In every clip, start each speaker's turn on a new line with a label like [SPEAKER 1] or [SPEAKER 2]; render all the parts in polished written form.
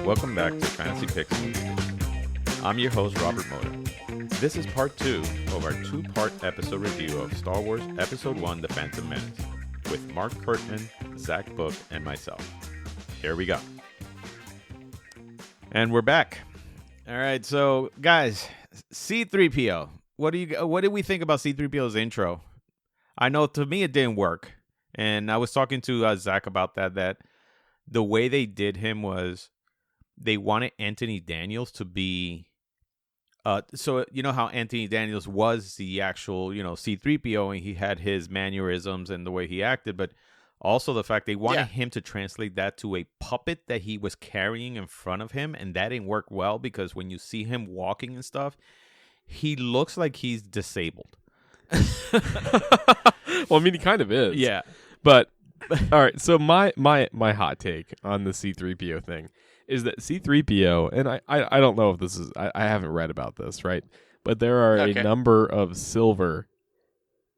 [SPEAKER 1] Welcome back to Fantasy Picks. I'm your host, Robert Mota. This is part 2 of our 2-part episode review of Star Wars Episode 1, The Phantom Menace, with Mark Kirkman, Zach Book, and myself. Here we go. And we're back. All right, so guys, C-3PO. What did we think about C-3PO's intro? I know to me it didn't work, and I was talking to Zach about that the way they did him was they wanted Anthony Daniels to be so you know how Anthony Daniels was the actual, C-3PO, and he had his mannerisms and the way he acted, but also the fact they wanted him to translate that to a puppet that he was carrying in front of him, and that didn't work well because when you see him walking and stuff, he looks like he's disabled.
[SPEAKER 2] Well, I mean, he kind of is.
[SPEAKER 1] Yeah.
[SPEAKER 2] But, all right, so my hot take on the C-3PO thing is that C-3PO, and I don't know if this is, I haven't read about this, right? But there are a number of silver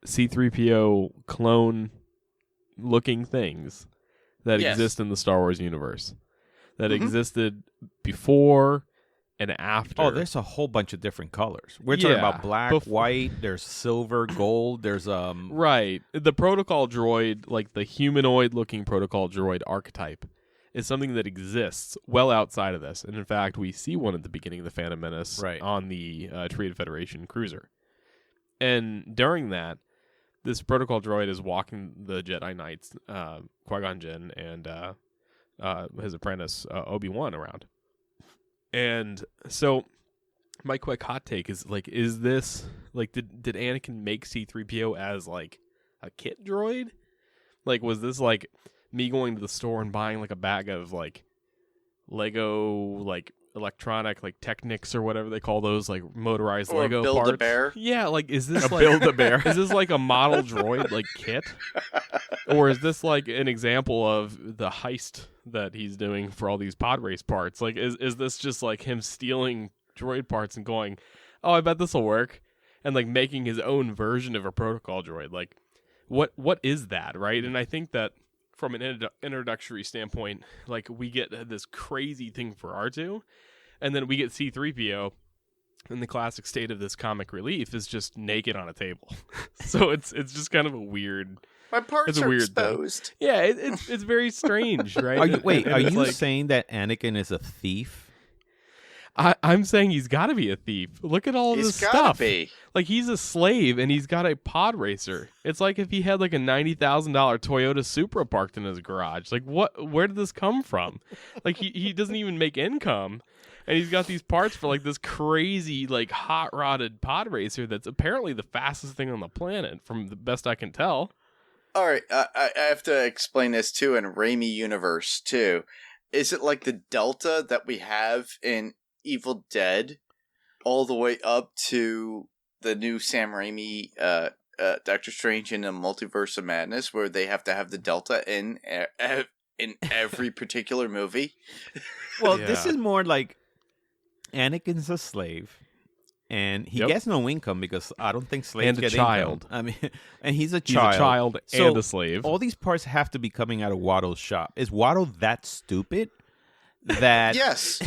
[SPEAKER 2] C-3PO clone-looking things that exist in the Star Wars universe that existed before and after.
[SPEAKER 1] Oh, there's a whole bunch of different colors. We're talking about black, white, there's silver, gold, there's
[SPEAKER 2] Right. The protocol droid, like the humanoid-looking protocol droid archetype, is something that exists well outside of this. And in fact, we see one at the beginning of the Phantom Menace on the Treated Federation cruiser. And during that, this protocol droid is walking the Jedi Knights, Qui-Gon Jinn and his apprentice Obi-Wan around. And so my quick hot take is is this did Anakin make C-3PO as a kit droid? Was this me going to the store and buying a bag of Lego electronic Technics or whatever they call those motorized
[SPEAKER 3] or
[SPEAKER 2] Lego
[SPEAKER 3] Build
[SPEAKER 2] parts?
[SPEAKER 3] a Bear?
[SPEAKER 2] Yeah, is this
[SPEAKER 1] Build a Bear?
[SPEAKER 2] Is this a model droid kit? Or is this an example of the heist that he's doing for all these pod race parts? Is this just him stealing droid parts and going, oh, I bet this will work, and making his own version of a protocol droid? What is that, right? And I think that from an introductory standpoint, we get this crazy thing for R2, and then we get C-3PO in the classic state of this comic relief is just naked on a table. So it's just kind of a weird.
[SPEAKER 3] My parts are exposed.
[SPEAKER 2] Thing. Yeah, it's very strange, right?
[SPEAKER 1] Are you saying that Anakin is a thief?
[SPEAKER 2] I'm saying he's got to be a thief. Look at all of this stuff.
[SPEAKER 3] Be.
[SPEAKER 2] He's a slave and he's got a pod racer. It's like if he had a $90,000 Toyota Supra parked in his garage. Where did this come from? He doesn't even make income, and he's got these parts for this crazy hot rodded pod racer that's apparently the fastest thing on the planet, from the best I can tell.
[SPEAKER 3] All right, I have to explain this too in Raimi universe too. Is it the Delta that we have in Evil Dead, all the way up to the new Sam Raimi Doctor Strange in the Multiverse of Madness, where they have to have the Delta in every particular movie?
[SPEAKER 1] Well, this is more Anakin's a slave, and he gets no income because I don't think slaves get
[SPEAKER 2] child.
[SPEAKER 1] income. I mean, and he's a
[SPEAKER 2] child.
[SPEAKER 1] He's a child
[SPEAKER 2] and a slave.
[SPEAKER 1] All these parts have to be coming out of Watto's shop. Is Watto that stupid? That
[SPEAKER 3] yes,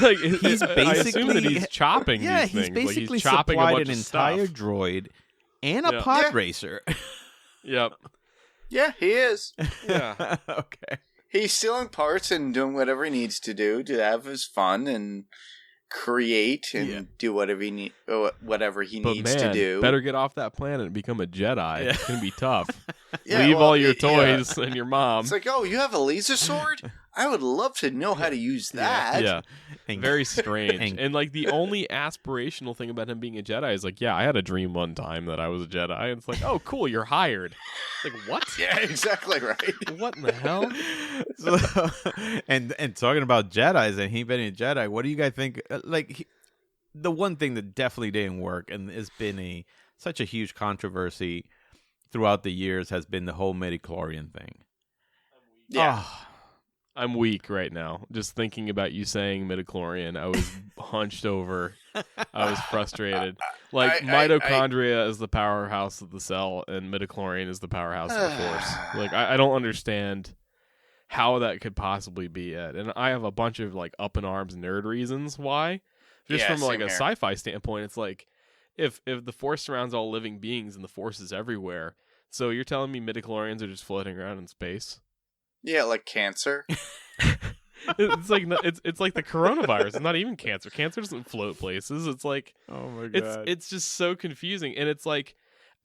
[SPEAKER 1] he's basically
[SPEAKER 2] I assume that he's chopping.
[SPEAKER 1] Yeah,
[SPEAKER 2] these
[SPEAKER 1] he's
[SPEAKER 2] things.
[SPEAKER 1] basically
[SPEAKER 2] he's chopping
[SPEAKER 1] supplied an
[SPEAKER 2] stuff.
[SPEAKER 1] entire droid and a pod racer.
[SPEAKER 2] Yep.
[SPEAKER 3] Yeah, he is.
[SPEAKER 2] Yeah.
[SPEAKER 1] Okay.
[SPEAKER 3] He's stealing parts and doing whatever he needs to do to have his fun and create and do whatever he needs to do.
[SPEAKER 2] Better get off that planet and become a Jedi. It's gonna be tough.
[SPEAKER 3] Yeah,
[SPEAKER 2] Leave all your toys and your mom.
[SPEAKER 3] It's oh, you have a laser sword? I would love to know how to use that.
[SPEAKER 2] Yeah. Very strange. And the only aspirational thing about him being a Jedi is I had a dream one time that I was a Jedi. And it's oh, cool, you're hired. It's what?
[SPEAKER 3] Yeah, exactly right.
[SPEAKER 2] What in the hell?
[SPEAKER 1] So, and talking about Jedis and he being a Jedi, what do you guys think? The one thing that definitely didn't work and has been such a huge controversy throughout the years has been the whole midichlorian thing.
[SPEAKER 3] Yeah.
[SPEAKER 1] Oh,
[SPEAKER 2] I'm weak right now. Just thinking about you saying midichlorian, I was hunched over. I was frustrated. Mitochondria is the powerhouse of the cell, and midichlorian is the powerhouse of the Force. I don't understand how that could possibly be it. And I have a bunch of like up in arms nerd reasons why. Just from like a sci-fi standpoint, it's like if the Force surrounds all living beings and the Force is everywhere, so you're telling me midichlorians are just floating around in space?
[SPEAKER 3] Yeah, like cancer.
[SPEAKER 2] It's like it's like the coronavirus. It's not even cancer. Cancer doesn't float places. It's like,
[SPEAKER 1] oh my god,
[SPEAKER 2] it's just so confusing. And it's like,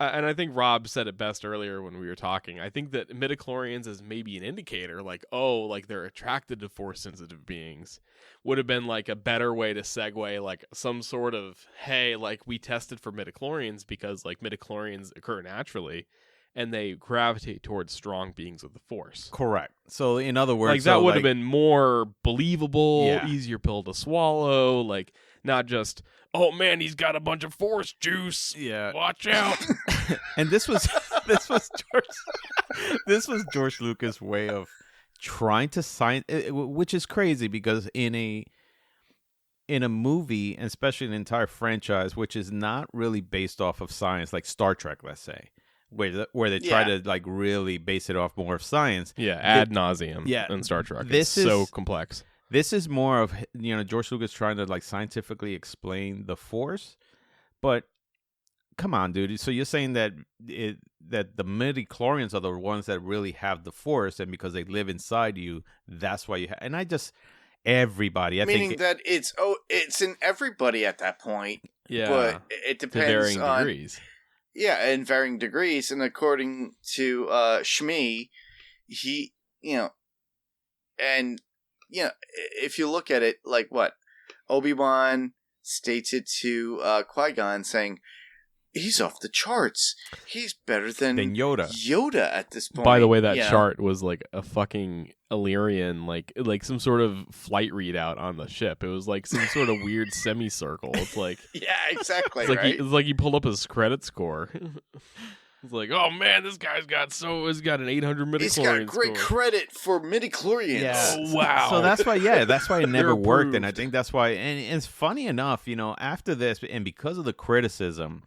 [SPEAKER 2] and I think Rob said it best earlier when we were talking. I think that midichlorians is maybe an indicator, like, oh, like they're attracted to force sensitive beings. Would have been like a better way to segue, like some sort of, hey, like we tested for midichlorians because like midichlorians occur naturally. And they gravitate towards strong beings with the Force.
[SPEAKER 1] Correct. So, in other words,
[SPEAKER 2] like that would have been more believable, easier pill to swallow. Like not just, oh man, he's got a bunch of Force juice.
[SPEAKER 1] Yeah,
[SPEAKER 2] watch out.
[SPEAKER 1] And this was George Lucas' way of trying to which is crazy because in a movie, and especially an entire franchise, which is not really based off of science, like Star Trek, let's say. Where they try to like really base it off more of science.
[SPEAKER 2] Yeah, ad nauseum. Yeah, in Star Trek. It's so complex.
[SPEAKER 1] This is more of, George Lucas trying to like scientifically explain the Force. But come on, dude. So you're saying that that the midichlorians are the ones that really have the Force, and because they live inside you, that's why you have. And everybody.
[SPEAKER 3] Meaning that it's in everybody at that point.
[SPEAKER 2] Yeah,
[SPEAKER 3] but it depends
[SPEAKER 2] to varying
[SPEAKER 3] on
[SPEAKER 2] degrees.
[SPEAKER 3] Yeah, in varying degrees, and according to Shmi, he, if you look at it, like what Obi-Wan states it to Qui-Gon, saying he's off the charts. He's better than
[SPEAKER 1] Yoda.
[SPEAKER 3] Yoda at this point.
[SPEAKER 2] By the way, that chart was like a fucking Illyrian, like some sort of flight readout on the ship. It was like some sort of weird semicircle. It's like
[SPEAKER 3] yeah, exactly.
[SPEAKER 2] It's like
[SPEAKER 3] right?
[SPEAKER 2] it's like he pulled up his credit score. It's like, oh man, this guy's got an 800 midichlorian.
[SPEAKER 3] He's got great credit for midichlorians.
[SPEAKER 1] Yeah.
[SPEAKER 2] Oh, wow.
[SPEAKER 1] So that's why it never worked, and I think that's why. And it's funny enough, after this, and because of the criticism,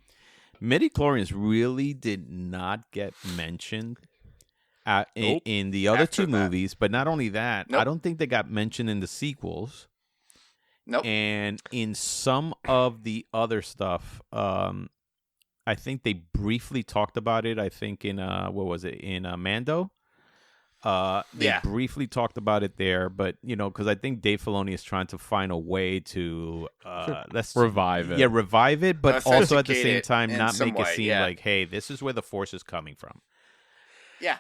[SPEAKER 1] midichlorians really did not get mentioned in the other two movies. But not only that, I don't think they got mentioned in the sequels.
[SPEAKER 3] Nope.
[SPEAKER 1] And in some of the other stuff, I think they briefly talked about it. I think in in Mando. They briefly talked about it there, but because I think Dave Filoni is trying to find a way to
[SPEAKER 2] revive it.
[SPEAKER 1] Yeah, revive it, but also at the same time not make it seem like, hey, this is where the Force is coming from.
[SPEAKER 3] Yeah,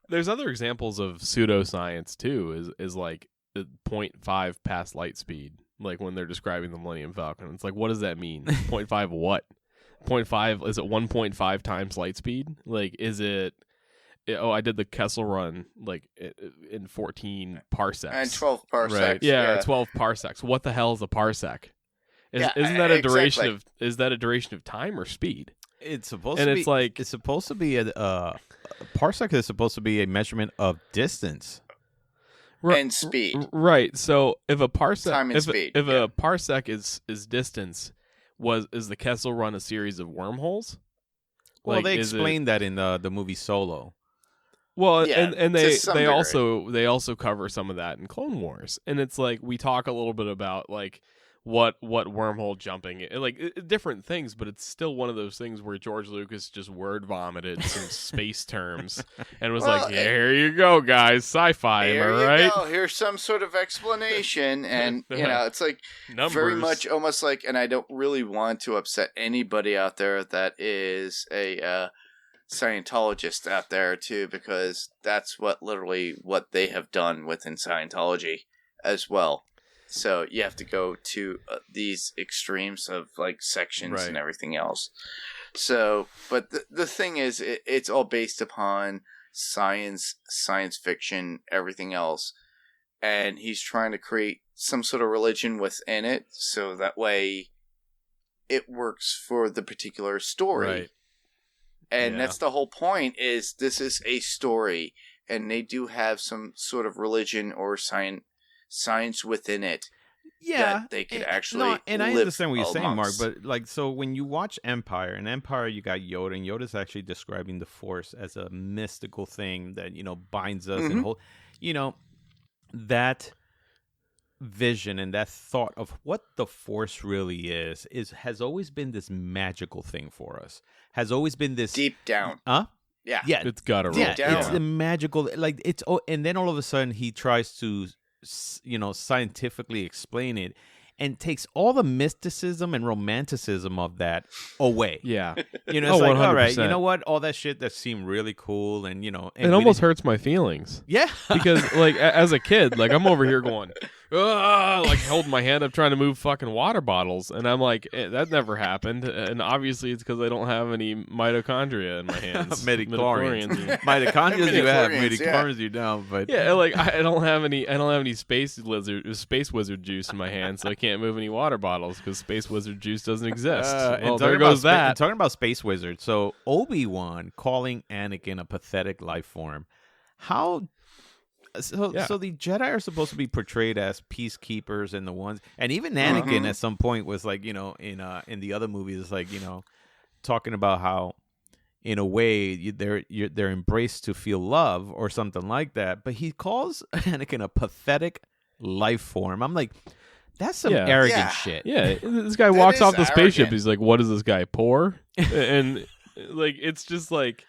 [SPEAKER 2] there's other examples of pseudoscience too. Is like 0.5 past light speed, like when they're describing the Millennium Falcon. It's like, what does that mean? 0.5 what? 0.5 is it 1.5 times light speed? Like, is it? Oh, I did the Kessel Run like in 14 parsecs.
[SPEAKER 3] And 12 parsecs.
[SPEAKER 2] Right. Yeah, 12 parsecs. What the hell is a parsec? Isn't that a duration of? Is that a duration of time or speed?
[SPEAKER 1] It's supposed to be. It's like it's supposed to be a parsec is supposed to be a measurement of distance
[SPEAKER 3] and speed.
[SPEAKER 2] Right. So if a parsec,
[SPEAKER 3] time and speed.
[SPEAKER 2] If a parsec is distance, is the Kessel Run a series of wormholes?
[SPEAKER 1] Well, they explained that in the movie Solo.
[SPEAKER 2] Well, and they also cover some of that in Clone Wars, and it's like we talk a little bit about like what wormhole jumping, like different things, but it's still one of those things where George Lucas just word vomited some space terms and was like, yeah, here you go, guys, sci-fi, am I right?
[SPEAKER 3] Go. Here's some sort of explanation, and it's like
[SPEAKER 2] numbers.
[SPEAKER 3] Very much almost like, and I don't really want to upset anybody out there that is a Scientologist out there too, because that's literally what they have done within Scientology as well. So you have to go to these extremes of like sections and everything else. So, but the thing is, it's all based upon science fiction, everything else, and he's trying to create some sort of religion within it, so that way it works for the particular story.
[SPEAKER 2] Right.
[SPEAKER 3] And that's the whole point, is this is a story, and they do have some sort of religion or science within it. that they could actually
[SPEAKER 1] and I
[SPEAKER 3] live
[SPEAKER 1] understand what you're saying, Mark,
[SPEAKER 3] amongst.
[SPEAKER 1] but like, so when you watch Empire, in Empire you got Yoda, and Yoda's actually describing the Force as a mystical thing that, binds us and whole, that vision and that thought of what the Force really has always been this magical thing for us. Has always been this
[SPEAKER 3] deep down.
[SPEAKER 1] Yeah,
[SPEAKER 2] it's gotta roll.
[SPEAKER 1] it's the magical, like and then all of a sudden he tries to, scientifically explain it, and takes all the mysticism and romanticism of that away.
[SPEAKER 2] Yeah,
[SPEAKER 1] it's like, 100%. All right, you know what? All that shit that seemed really cool, and and
[SPEAKER 2] it almost hurts my feelings.
[SPEAKER 1] Yeah,
[SPEAKER 2] because like as a kid, like I'm over here going, like holding my hand up trying to move fucking water bottles, and I'm like, that never happened, and obviously it's because I don't have any mitochondria in my hands.
[SPEAKER 1] Mitochondrians you have, midichlorians you don't, but
[SPEAKER 2] yeah, like I don't have any space wizard juice in my hand, so I can't move any water bottles because space wizard juice doesn't exist. Well, there goes that.
[SPEAKER 1] Talking about space wizard, so Obi-Wan calling Anakin a pathetic life form. How? So the Jedi are supposed to be portrayed as peacekeepers, and the ones, and even Anakin at some point was like, in the other movies, like, talking about how, in a way, they're embraced to feel love or something like that. But he calls Anakin a pathetic life form. I'm like, that's some arrogant shit.
[SPEAKER 2] Yeah, this guy walks off the spaceship. He's like, "What is this guy, poor?" And like, it's just like.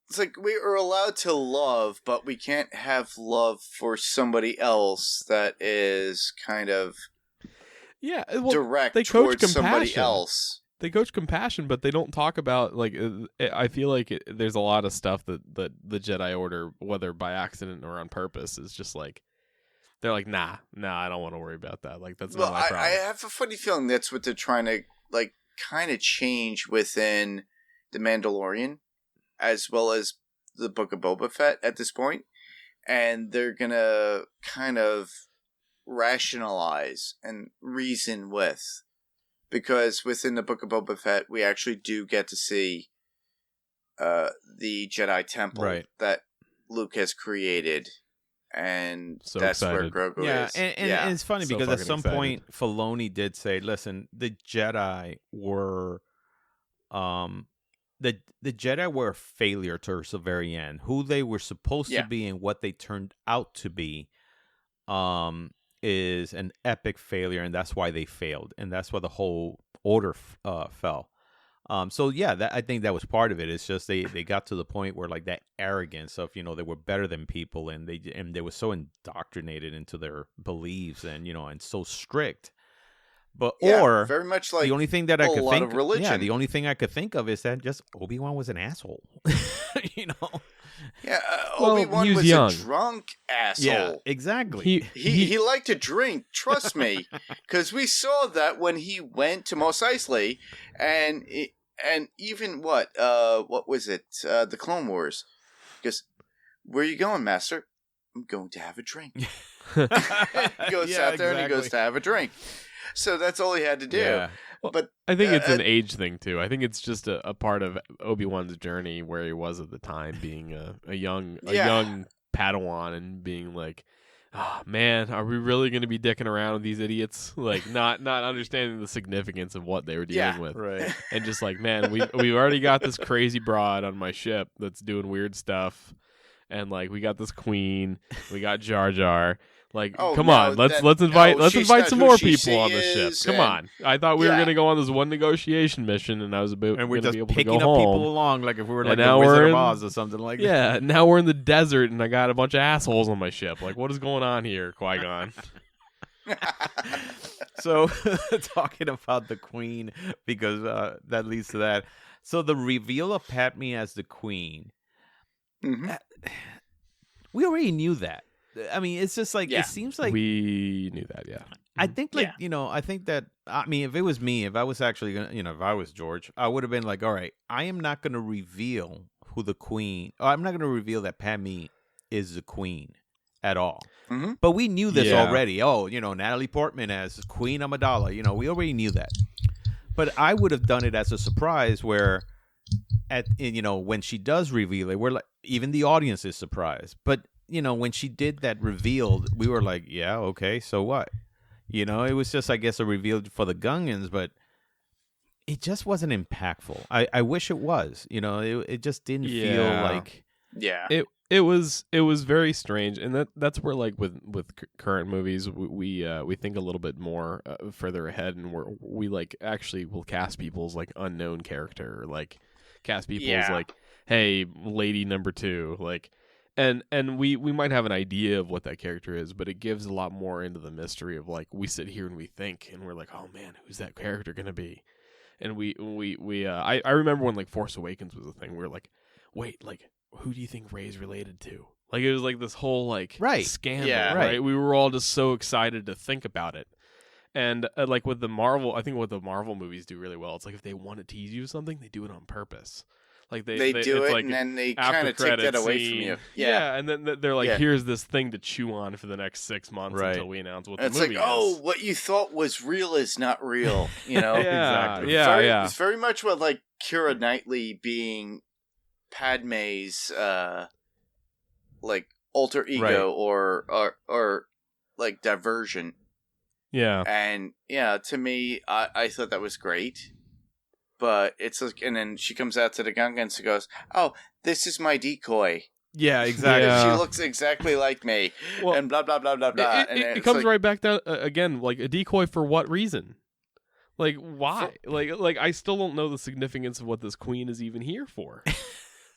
[SPEAKER 3] It's like we are allowed to love, but we can't have love for somebody else that is kind of direct towards somebody else.
[SPEAKER 2] They coach compassion, but they don't talk about, like, I feel like there's a lot of stuff that the Jedi Order, whether by accident or on purpose, is just like, they're like, nah, I don't want to worry about that. Like, that's not my problem.
[SPEAKER 3] I have a funny feeling that's what they're trying to, like, kind of change within The Mandalorian, as well as the Book of Boba Fett at this point. And they're going to kind of rationalize and reason with. Because within the Book of Boba Fett, we actually do get to see the Jedi Temple that Luke has created. And so that's excited. Where Grogu is.
[SPEAKER 1] And it's funny because at some point, Filoni did say, listen, the Jedi were... The Jedi were a failure towards the very end. Who they were supposed to be and what they turned out to be is an epic failure, and that's why they failed, and that's why the whole order fell. So I think that was part of it. It's just they got to the point where, like, that arrogance of, they were better than people, and they were so indoctrinated into their beliefs, and and so strict. But or
[SPEAKER 3] very much like
[SPEAKER 1] the only thing that I could think,
[SPEAKER 3] of religion.
[SPEAKER 1] The only thing I could think of is that just Obi-Wan was an asshole.
[SPEAKER 3] Yeah, Obi-Wan was young. A drunk asshole.
[SPEAKER 1] Yeah, exactly.
[SPEAKER 3] He liked to drink. Trust me, because we saw that when he went to Mos Eisley, and even what was it? The Clone Wars. Because where are you going, Master? I'm going to have a drink. He goes out there and he goes to have a drink. So that's all he had to do. Yeah.
[SPEAKER 2] Well, but I think it's an age thing too. I think it's just a part of Obi-Wan's journey where he was at the time, being a young Padawan, and being like, oh man, are we really going to be dicking around with these idiots? Like, not understanding the significance of what they were dealing with,
[SPEAKER 1] right?
[SPEAKER 2] And just like, man, we've already got this crazy broad on my ship that's doing weird stuff, and like we got this queen, we got Jar Jar. Like, come on, let's invite some more people on the ship. Come on, I thought we were gonna go on this one negotiation mission, and I was about
[SPEAKER 1] and we're just
[SPEAKER 2] be able
[SPEAKER 1] picking
[SPEAKER 2] to go
[SPEAKER 1] up
[SPEAKER 2] home.
[SPEAKER 1] People along, like if we were like the Wizard of Oz or something like that.
[SPEAKER 2] Yeah, now we're in the desert, and I got a bunch of assholes on my ship. Like, what is going on here, Qui-Gon?
[SPEAKER 1] So, talking about the Queen, because that leads to that. So the reveal of Padme as the Queen, we already knew that. I mean, it's just like, it seems like
[SPEAKER 2] we knew that. Yeah,
[SPEAKER 1] I think like, I think that, I mean, if it was me, if I was actually gonna, if I was George, I would have been like, all right, I am not going to reveal who the Queen, or I'm not going to reveal that Padme is the Queen at all.
[SPEAKER 3] Mm-hmm.
[SPEAKER 1] But we knew this already. Oh, Natalie Portman as Queen Amidala, we already knew that. But I would have done it as a surprise where when she does reveal it, we're like, even the audience is surprised. But when she did that reveal, we were like, yeah, okay, so what? You know, it was just, I guess, a reveal for the Gungans, but it just wasn't impactful. I wish it was. You know, it just didn't feel like.
[SPEAKER 3] Yeah.
[SPEAKER 2] It was very strange, and that's where, like, with current movies, we think a little bit more further ahead, and we like actually will cast people as like unknown character, or like cast people as like, hey, lady number 2, like, and we might have an idea of what that character is, but it gives a lot more into the mystery of, like, we sit here and we think, and we're like, oh man, who's that character gonna be? And I remember when, like, Force Awakens was a thing, we were like, wait, like, who do you think Rey's related to? Like, it was like this whole, like, scandal, right? We were all just so excited to think about it. And like with the Marvel, I think what the Marvel movies do really well, it's like if they want to tease you with something, they do it on purpose. Like they do it, like,
[SPEAKER 3] and then they kind of take that away from you.
[SPEAKER 2] Yeah, and then they're like, here's this thing to chew on for the next 6 months until we announce what the movie is. It's like,
[SPEAKER 3] oh, what you thought was real is not real. You know,
[SPEAKER 2] exactly.
[SPEAKER 3] It's very much what, like, Keira Knightley being Padme's like alter ego or like diversion.
[SPEAKER 2] Yeah.
[SPEAKER 3] And to me, I thought that was great. But it's like, and then she comes out to the Gungans and goes, "Oh, this is my decoy."
[SPEAKER 1] Yeah, exactly.
[SPEAKER 3] She looks exactly like me, and blah blah blah blah blah.
[SPEAKER 2] It comes like, right back down again, like, a decoy for what reason? Like, why? Like I still don't know the significance of what this queen is even here for.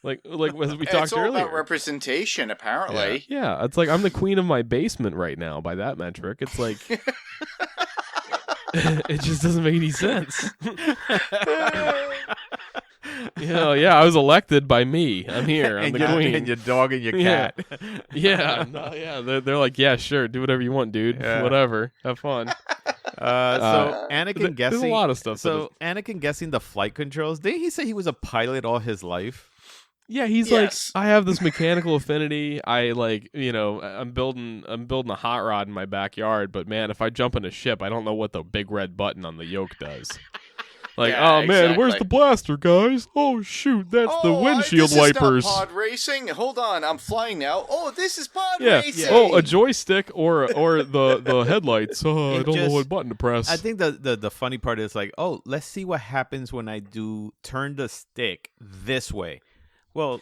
[SPEAKER 2] Like as we talked earlier,
[SPEAKER 3] it's all about representation, apparently.
[SPEAKER 2] Yeah, it's like, I'm the queen of my basement right now. By that metric, it's like. It just doesn't make any sense. I was elected by me. I'm here. I'm the queen.
[SPEAKER 1] And your dog and your cat.
[SPEAKER 2] They're like, yeah, sure, do whatever you want, dude. Whatever, have fun.
[SPEAKER 1] So Anakin guessing.
[SPEAKER 2] There's a lot of stuff.
[SPEAKER 1] So Anakin guessing the flight controls. Didn't he say he was a pilot all his life?
[SPEAKER 2] Yeah, he's like, I have this mechanical affinity. I like, I'm building a hot rod in my backyard, but man, if I jump in a ship, I don't know what the big red button on the yoke does. Like, man, where's the blaster, guys? Oh shoot, that's the windshield wipers.
[SPEAKER 3] This is not pod racing. Hold on, I'm flying now. Oh, this is pod racing.
[SPEAKER 2] Oh, a joystick or the headlights. I don't know what button to press.
[SPEAKER 1] I think the funny part is like, oh, let's see what happens when I do turn the stick this way. Well,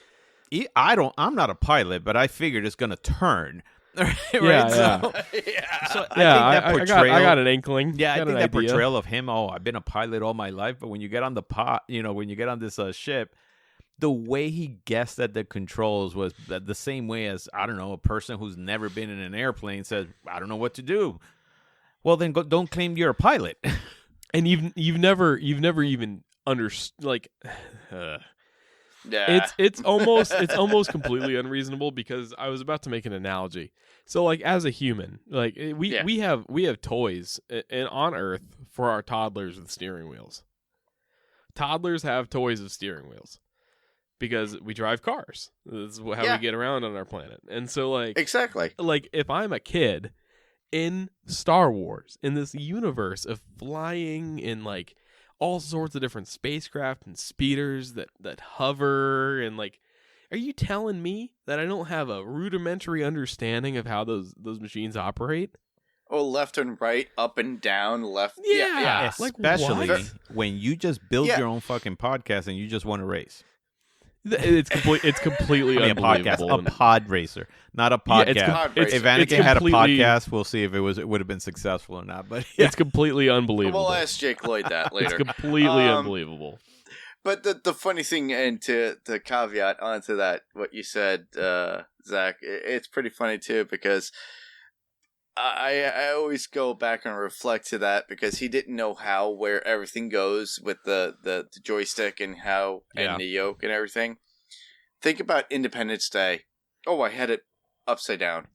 [SPEAKER 1] I'm not a pilot, but I figured it's gonna turn. Right?
[SPEAKER 2] Yeah.
[SPEAKER 1] So I think that portrayal,
[SPEAKER 2] I got an inkling.
[SPEAKER 1] Yeah, I think that
[SPEAKER 2] idea.
[SPEAKER 1] portrayal of him. Oh, I've been a pilot all my life, but when you get on the when you get on this ship, the way he guessed at the controls was the same way as, I don't know, a person who's never been in an airplane says, I don't know what to do. Well, then don't claim you're a pilot.
[SPEAKER 2] And you've never even understood, like.
[SPEAKER 3] Yeah.
[SPEAKER 2] It's almost completely unreasonable, because I was about to make an analogy. So, like, as a human, like, we have toys and on Earth for our toddlers with steering wheels. Toddlers have toys with steering wheels because we drive cars. That's how we get around on our planet. And so, like,
[SPEAKER 3] exactly,
[SPEAKER 2] like, if I'm a kid in Star Wars, in this universe of flying in, like, all sorts of different spacecraft and speeders that hover, and, like, are you telling me that I don't have a rudimentary understanding of how those machines operate?
[SPEAKER 3] Oh, left and right, up and down, left.
[SPEAKER 2] Yeah.
[SPEAKER 1] Especially
[SPEAKER 2] like,
[SPEAKER 1] when you just build your own fucking podcast and you just want to race.
[SPEAKER 2] It's completely unbelievable.
[SPEAKER 1] A pod racer, not a podcast. If Anakin had a podcast, we'll see if it would have been successful or not. But
[SPEAKER 2] it's completely unbelievable.
[SPEAKER 3] We'll ask Jake Lloyd that later.
[SPEAKER 2] It's completely unbelievable.
[SPEAKER 3] But the funny thing, and to caveat onto that, what you said, Zach, it's pretty funny too, because I always go back and reflect to that, because he didn't know where everything goes with the joystick and and the yoke and everything. Think about Independence Day. Oh, I had it upside down.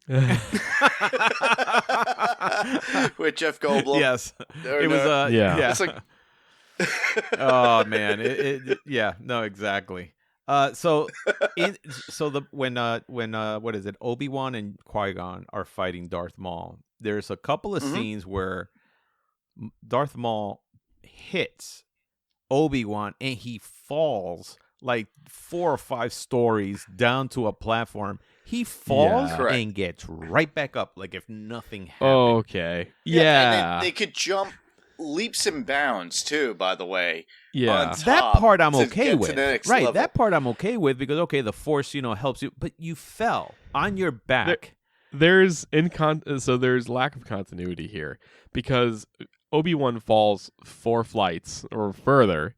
[SPEAKER 3] With Jeff Goldblum.
[SPEAKER 1] Yes. It was
[SPEAKER 3] It's like
[SPEAKER 1] oh man. No, exactly. When what is it? Obi-Wan and Qui-Gon are fighting Darth Maul. There's a couple of scenes where Darth Maul hits Obi-Wan and he falls like 4 or 5 stories down to a platform. He falls
[SPEAKER 2] Yeah.
[SPEAKER 1] and gets right back up like if nothing happened.
[SPEAKER 2] Okay.
[SPEAKER 3] And
[SPEAKER 2] Yeah.
[SPEAKER 3] they could jump leaps and bounds too, by the way.
[SPEAKER 2] Yeah.
[SPEAKER 1] That part I'm
[SPEAKER 3] to
[SPEAKER 1] okay
[SPEAKER 3] get to
[SPEAKER 1] with.
[SPEAKER 3] the next
[SPEAKER 1] Right,
[SPEAKER 3] level.
[SPEAKER 1] that part I'm okay with because the force, helps you, but you fell on your back.
[SPEAKER 2] There's lack of continuity here because Obi-Wan falls 4 flights or further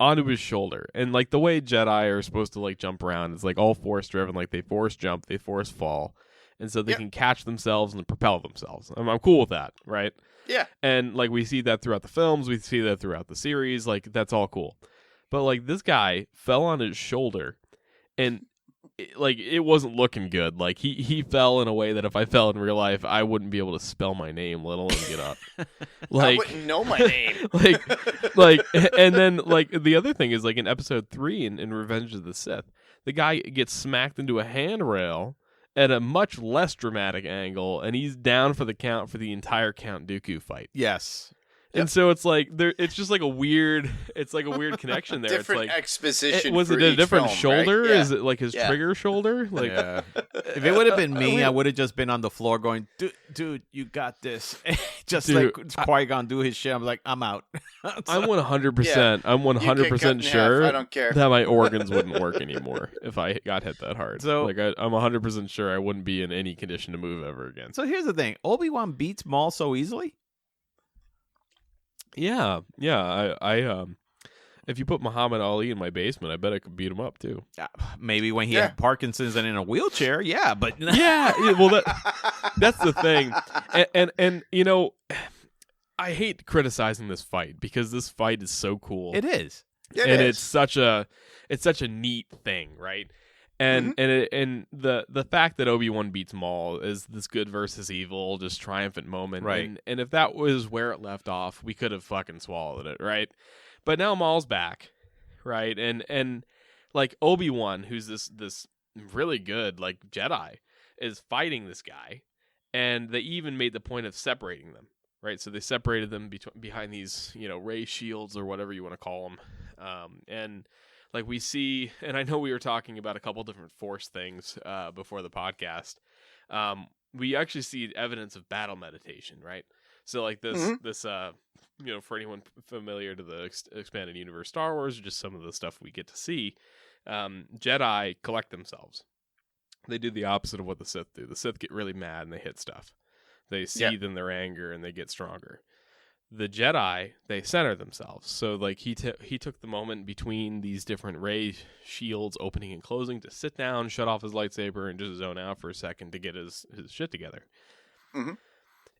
[SPEAKER 2] onto his shoulder. And like the way Jedi are supposed to like jump around, it's like all force driven, like they force jump, they force fall. And so they can catch themselves and propel themselves. I'm cool with that, right?
[SPEAKER 3] Yeah.
[SPEAKER 2] And like we see that throughout the films, we see that throughout the series, like that's all cool. But like this guy fell on his shoulder and it wasn't looking good. Like he fell in a way that if I fell in real life, I wouldn't be able to spell my name, let alone get up.
[SPEAKER 3] I wouldn't know my name.
[SPEAKER 2] And then like the other thing is like in episode 3 in Revenge of the Sith, the guy gets smacked into a handrail at a much less dramatic angle, and he's down for the count for the entire Count Dooku fight.
[SPEAKER 1] Yes.
[SPEAKER 2] And so it's like it's just like a weird connection there.
[SPEAKER 3] Different
[SPEAKER 2] it's like,
[SPEAKER 3] exposition.
[SPEAKER 2] Was
[SPEAKER 3] for
[SPEAKER 2] it a
[SPEAKER 3] each
[SPEAKER 2] different
[SPEAKER 3] film,
[SPEAKER 2] shoulder?
[SPEAKER 3] Right? Yeah.
[SPEAKER 2] Is it like his trigger shoulder? Like,
[SPEAKER 1] If it would have been me, I would have just been on the floor going, dude, you got this. Just like Qui-Gon do his shit. I'm like, I'm out.
[SPEAKER 2] I'm 100%. I'm 100% sure
[SPEAKER 3] I don't care.
[SPEAKER 2] that my organs wouldn't work anymore if I got hit that hard.
[SPEAKER 1] So
[SPEAKER 2] like I'm 100% sure I wouldn't be in any condition to move ever again.
[SPEAKER 1] So here's the thing: Obi-Wan beats Maul so easily.
[SPEAKER 2] Yeah. I if you put Muhammad Ali in my basement, I bet I could beat him up too.
[SPEAKER 1] Maybe when he had Parkinson's and in a wheelchair, but
[SPEAKER 2] well, that's the thing, and I hate criticizing this fight because this fight is so cool.
[SPEAKER 1] It is,
[SPEAKER 2] it's such a neat thing, right? And and the fact that Obi-Wan beats Maul is this good versus evil, just triumphant moment,
[SPEAKER 1] right?
[SPEAKER 2] And if that was where it left off, we could have fucking swallowed it, right? But now Maul's back, right? And like Obi-Wan, who's this really good like Jedi, is fighting this guy, and they even made the point of separating them, right? So they separated them behind these ray shields or whatever you want to call them, and like we see, and I know we were talking about a couple different Force things before the podcast. We actually see evidence of battle meditation, right? So like this, for anyone familiar to the expanded universe Star Wars, or just some of the stuff we get to see, Jedi collect themselves. They do the opposite of what the Sith do. The Sith get really mad and they hit stuff. They seethe in their anger and they get stronger. The Jedi, they center themselves. So like he took the moment between these different ray shields opening and closing to sit down, shut off his lightsaber, and just zone out for a second to get his shit together. Mm-hmm.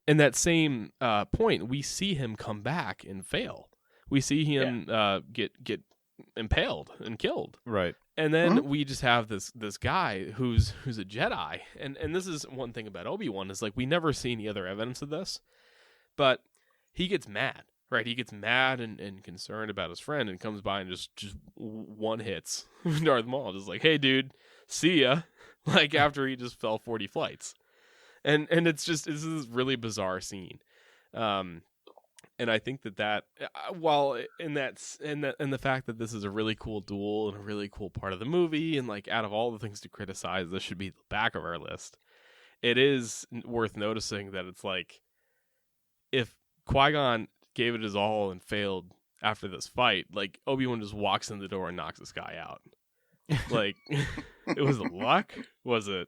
[SPEAKER 2] In that same point, we see him come back and fail. We see him get impaled and killed.
[SPEAKER 1] Right.
[SPEAKER 2] And then we just have this guy who's a Jedi. And this is one thing about Obi-Wan is like we never see any other evidence of this. But he gets mad, right? He gets mad and concerned about his friend and comes by and just one hits Darth Maul. Just like, hey, dude, see ya. Like after he just fell 40 flights. And it's this really bizarre scene. And I think that while in the fact that this is a really cool duel and a really cool part of the movie, and like out of all the things to criticize, this should be the back of our list. It is worth noticing that it's like if Qui-Gon gave it his all and failed after this fight, like Obi-Wan just walks in the door and knocks this guy out. Like it was luck? Was it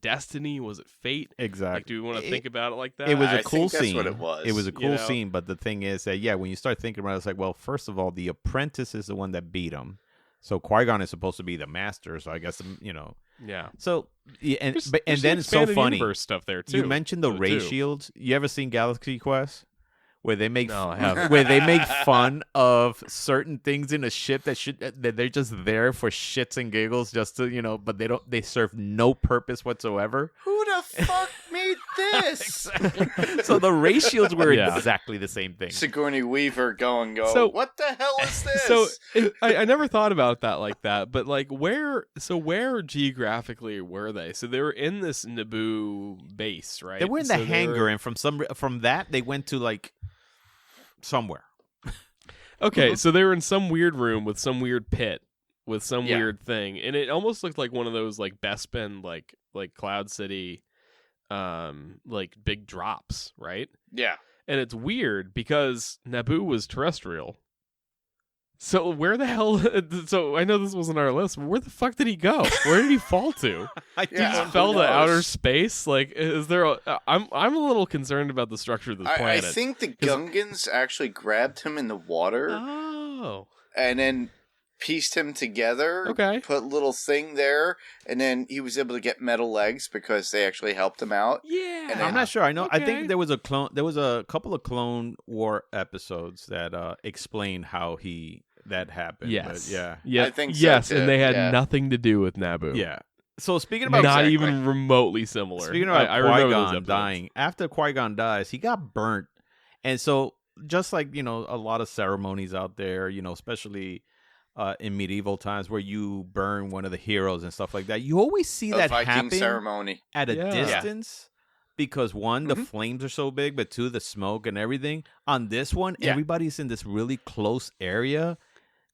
[SPEAKER 2] destiny? Was it fate?
[SPEAKER 1] Exactly.
[SPEAKER 2] Like, do we want to think about it like that?
[SPEAKER 1] It was a
[SPEAKER 3] I
[SPEAKER 1] cool
[SPEAKER 3] think that's
[SPEAKER 1] scene.
[SPEAKER 3] what it was.
[SPEAKER 1] It was a cool scene, but the thing is that when you start thinking about it, it's like, well, first of all, the apprentice is the one that beat him, so Qui-Gon is supposed to be the master. So I guess
[SPEAKER 2] Yeah.
[SPEAKER 1] So and
[SPEAKER 2] there's
[SPEAKER 1] then it's so funny
[SPEAKER 2] universe stuff there too.
[SPEAKER 1] You mentioned the ray shields. You ever seen Galaxy Quest? Where they make
[SPEAKER 2] I haven't.
[SPEAKER 1] where they make fun of certain things in a ship that they're just there for shits and giggles, just to but they serve no purpose whatsoever.
[SPEAKER 3] Who the fuck made this?
[SPEAKER 1] So the ray shields were exactly the same thing.
[SPEAKER 3] Sigourney Weaver going,
[SPEAKER 2] So,
[SPEAKER 3] what the hell is this?
[SPEAKER 2] So I never thought about that like that, but like where geographically were they? So they were in this Naboo base, right?
[SPEAKER 1] They were in the hangar, and from that they went to like somewhere.
[SPEAKER 2] Okay, so they were in some weird room with some weird pit with some weird thing, and it almost looked like one of those like Bespin like Cloud City, like big drops, right?
[SPEAKER 3] Yeah.
[SPEAKER 2] And it's weird because Naboo was terrestrial. So where the hell? So I know this wasn't our list, but where the fuck did he go? Where did he fall to?
[SPEAKER 1] He
[SPEAKER 2] just fell to outer space. Like, is there? I'm a little concerned about the structure of this planet.
[SPEAKER 3] I think the Gungans actually grabbed him in the water.
[SPEAKER 2] Oh.
[SPEAKER 3] And then pieced him together.
[SPEAKER 2] Okay.
[SPEAKER 3] Put a little thing there, and then he was able to get metal legs because they actually helped him out.
[SPEAKER 2] Yeah.
[SPEAKER 3] And
[SPEAKER 1] I'm not sure. I know. Okay. I think there was a couple of Clone War episodes that explain how that happened.
[SPEAKER 2] Yes.
[SPEAKER 1] But
[SPEAKER 2] yeah.
[SPEAKER 3] I think so.
[SPEAKER 2] Yes,
[SPEAKER 3] too.
[SPEAKER 2] and they had nothing to do with Naboo.
[SPEAKER 1] Yeah. So speaking about
[SPEAKER 2] not even remotely similar.
[SPEAKER 1] Speaking about Qui-Gon dying, after Qui-Gon dies, he got burnt, and so just like a lot of ceremonies out there, especially in medieval times where you burn one of the heroes and stuff like that, you always see that
[SPEAKER 3] Viking
[SPEAKER 1] happen
[SPEAKER 3] ceremony
[SPEAKER 1] at a distance because one, the flames are so big, but two, the smoke and everything. On this one, everybody's in this really close area.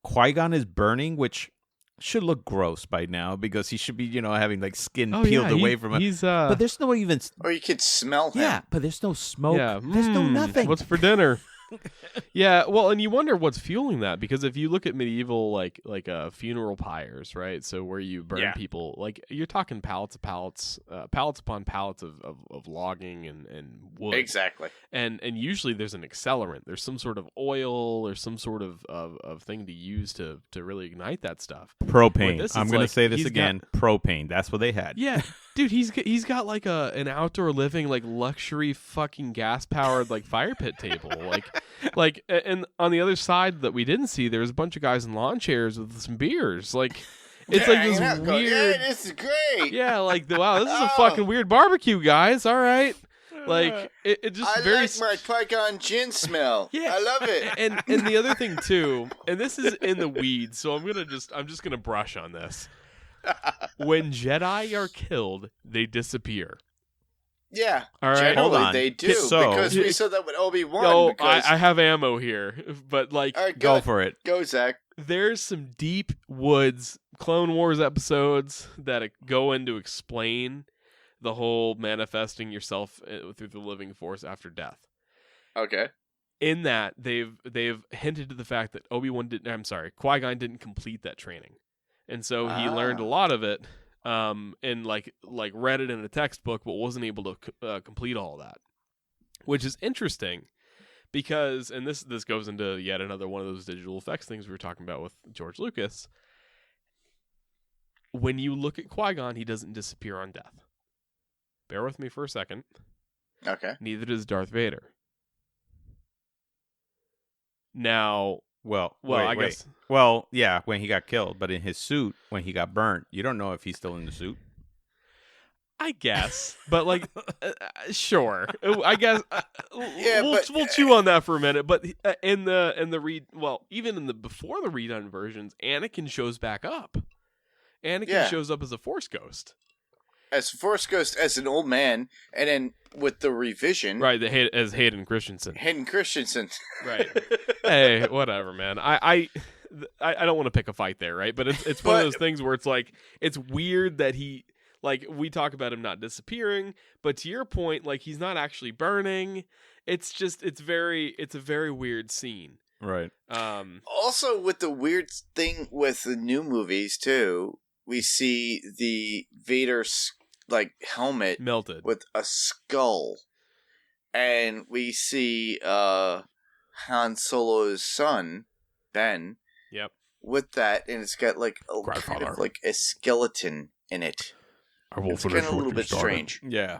[SPEAKER 1] Qui-Gon is burning, which should look gross by now because he should be, having like skin peeled away from him. But there's no even.
[SPEAKER 3] Or you could smell him.
[SPEAKER 1] Yeah, but there's no smoke. Yeah. There's no nothing.
[SPEAKER 2] What's for dinner? Yeah, well, and you wonder what's fueling that, because if you look at medieval like funeral pyres, right? So where you burn people, like you're talking pallets upon pallets of logging and wood.
[SPEAKER 3] Exactly.
[SPEAKER 2] And usually there's an accelerant. There's some sort of oil or some sort of thing to use to really ignite that stuff.
[SPEAKER 1] Propane. I'm going to say this again. Propane. That's what they had.
[SPEAKER 2] Yeah. Dude, he's got like an outdoor living, like luxury fucking gas powered like fire pit table, like and on the other side that we didn't see, there was a bunch of guys in lawn chairs with some beers. Like it's like this weird.
[SPEAKER 3] Yeah, this is great.
[SPEAKER 2] Yeah, like wow, this is a fucking weird barbecue, guys. All right. Like it just very.
[SPEAKER 3] I like my Qui-Gon gin smell.
[SPEAKER 2] Yeah,
[SPEAKER 3] I love it.
[SPEAKER 2] And the other thing too, and this is in the weeds, so I'm just gonna brush on this. When Jedi are killed, they disappear.
[SPEAKER 3] Yeah,
[SPEAKER 2] all right.
[SPEAKER 3] Generally they do, because we saw that with Obi-Wan.
[SPEAKER 2] No, I have ammo here, but like,
[SPEAKER 3] right,
[SPEAKER 1] go for it.
[SPEAKER 3] Go, Zach.
[SPEAKER 2] There's some deep woods Clone Wars episodes that go in to explain the whole manifesting yourself through the living force after death.
[SPEAKER 3] Okay.
[SPEAKER 2] In that, they've hinted to the fact that Qui-Gon didn't complete that training. And so he learned a lot of it, and like read it in a textbook, but wasn't able to complete all that, which is interesting because, and this goes into yet another one of those digital effects things we were talking about with George Lucas. When you look at Qui-Gon, he doesn't disappear on death. Bear with me for a second.
[SPEAKER 3] Okay.
[SPEAKER 2] Neither does Darth Vader. Now. Well, I guess.
[SPEAKER 1] Well, yeah, when he got killed, but in his suit, when he got burnt, you don't know if he's still in the suit.
[SPEAKER 2] I guess, but like, sure, I guess.
[SPEAKER 3] Yeah,
[SPEAKER 2] we'll chew on that for a minute. But in the read, well, even in the before the redone versions, Anakin shows back up. Anakin shows up as a Force ghost.
[SPEAKER 3] As a Force ghost, as an old man, and then with the revision,
[SPEAKER 2] right? As Hayden Christensen.
[SPEAKER 3] Right.
[SPEAKER 2] Hey, whatever, man. I don't want to pick a fight there, right? But it's one of those things where it's like it's weird that he, like, we talk about him not disappearing, but to your point, like, he's not actually burning. It's a very weird scene.
[SPEAKER 1] Right.
[SPEAKER 3] Also, with the weird thing with the new movies too, we see the Vader's like helmet
[SPEAKER 2] melted
[SPEAKER 3] with a skull, and we see Han Solo's son Ben.
[SPEAKER 2] Yep.
[SPEAKER 3] With that, and it's got like a kind of like a skeleton in it. It's kind of a little bit strange.
[SPEAKER 1] Yeah.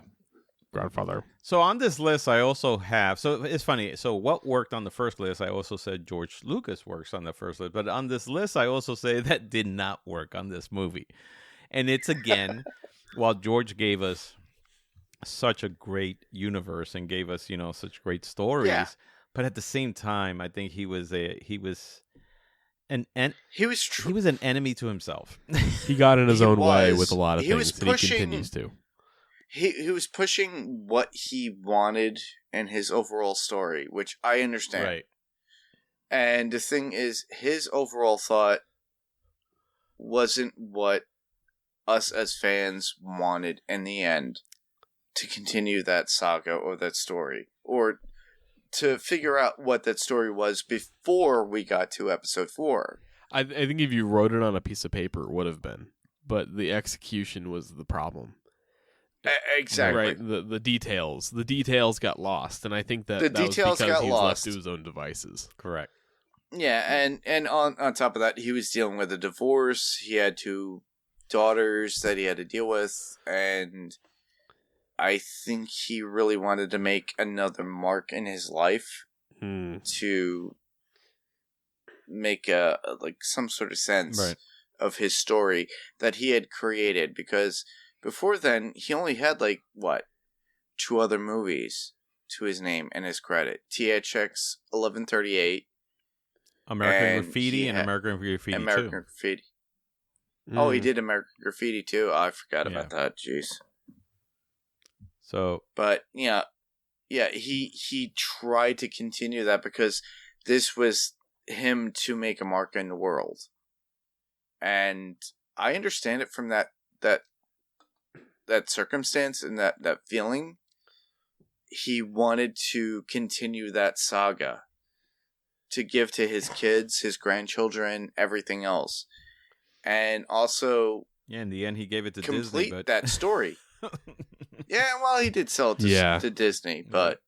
[SPEAKER 2] Grandfather.
[SPEAKER 1] So on this list, I also have. So it's funny. So what worked on the first list? I also said George Lucas works on the first list, but on this list, I also say that did not work on this movie. And it's again, while George gave us such a great universe and gave us, such great stories, but at the same time, I think he was an enemy to himself.
[SPEAKER 2] He got in his own way with a lot of things, and he continues to.
[SPEAKER 3] He was pushing what he wanted in his overall story, which I understand.
[SPEAKER 1] Right.
[SPEAKER 3] And the thing is, his overall thought wasn't what us as fans wanted in the end to continue that saga or that story, or to figure out what that story was before we got to episode 4.
[SPEAKER 2] I think if you wrote it on a piece of paper, it would have been, but the execution was the problem.
[SPEAKER 3] Exactly.
[SPEAKER 2] Right. The details got lost, and I think that
[SPEAKER 3] The
[SPEAKER 2] that
[SPEAKER 3] details
[SPEAKER 2] was because
[SPEAKER 3] got
[SPEAKER 2] he was
[SPEAKER 3] lost.
[SPEAKER 2] left to his own devices.
[SPEAKER 1] Correct.
[SPEAKER 3] Yeah, and on top of that, he was dealing with a divorce. He had 2 daughters that he had to deal with, and I think he really wanted to make another mark in his life to make some sort of sense of his story that he had created, because before then he only had 2 other movies to his name and his credit: THX 1138,
[SPEAKER 1] American Graffiti, and American Graffiti
[SPEAKER 3] American
[SPEAKER 1] 2.
[SPEAKER 3] Graffiti. Oh, he did American Graffiti too. Oh, I forgot about that. Jeez.
[SPEAKER 1] So,
[SPEAKER 3] but he tried to continue that because this was him to make a mark in the world, and I understand it from that circumstance and that feeling. He wanted to continue that saga, to give to his kids, his grandchildren, everything else, and also
[SPEAKER 1] in the end, he gave it to
[SPEAKER 3] complete
[SPEAKER 1] Disney,
[SPEAKER 3] that story. Yeah, well, he did sell it to Disney, but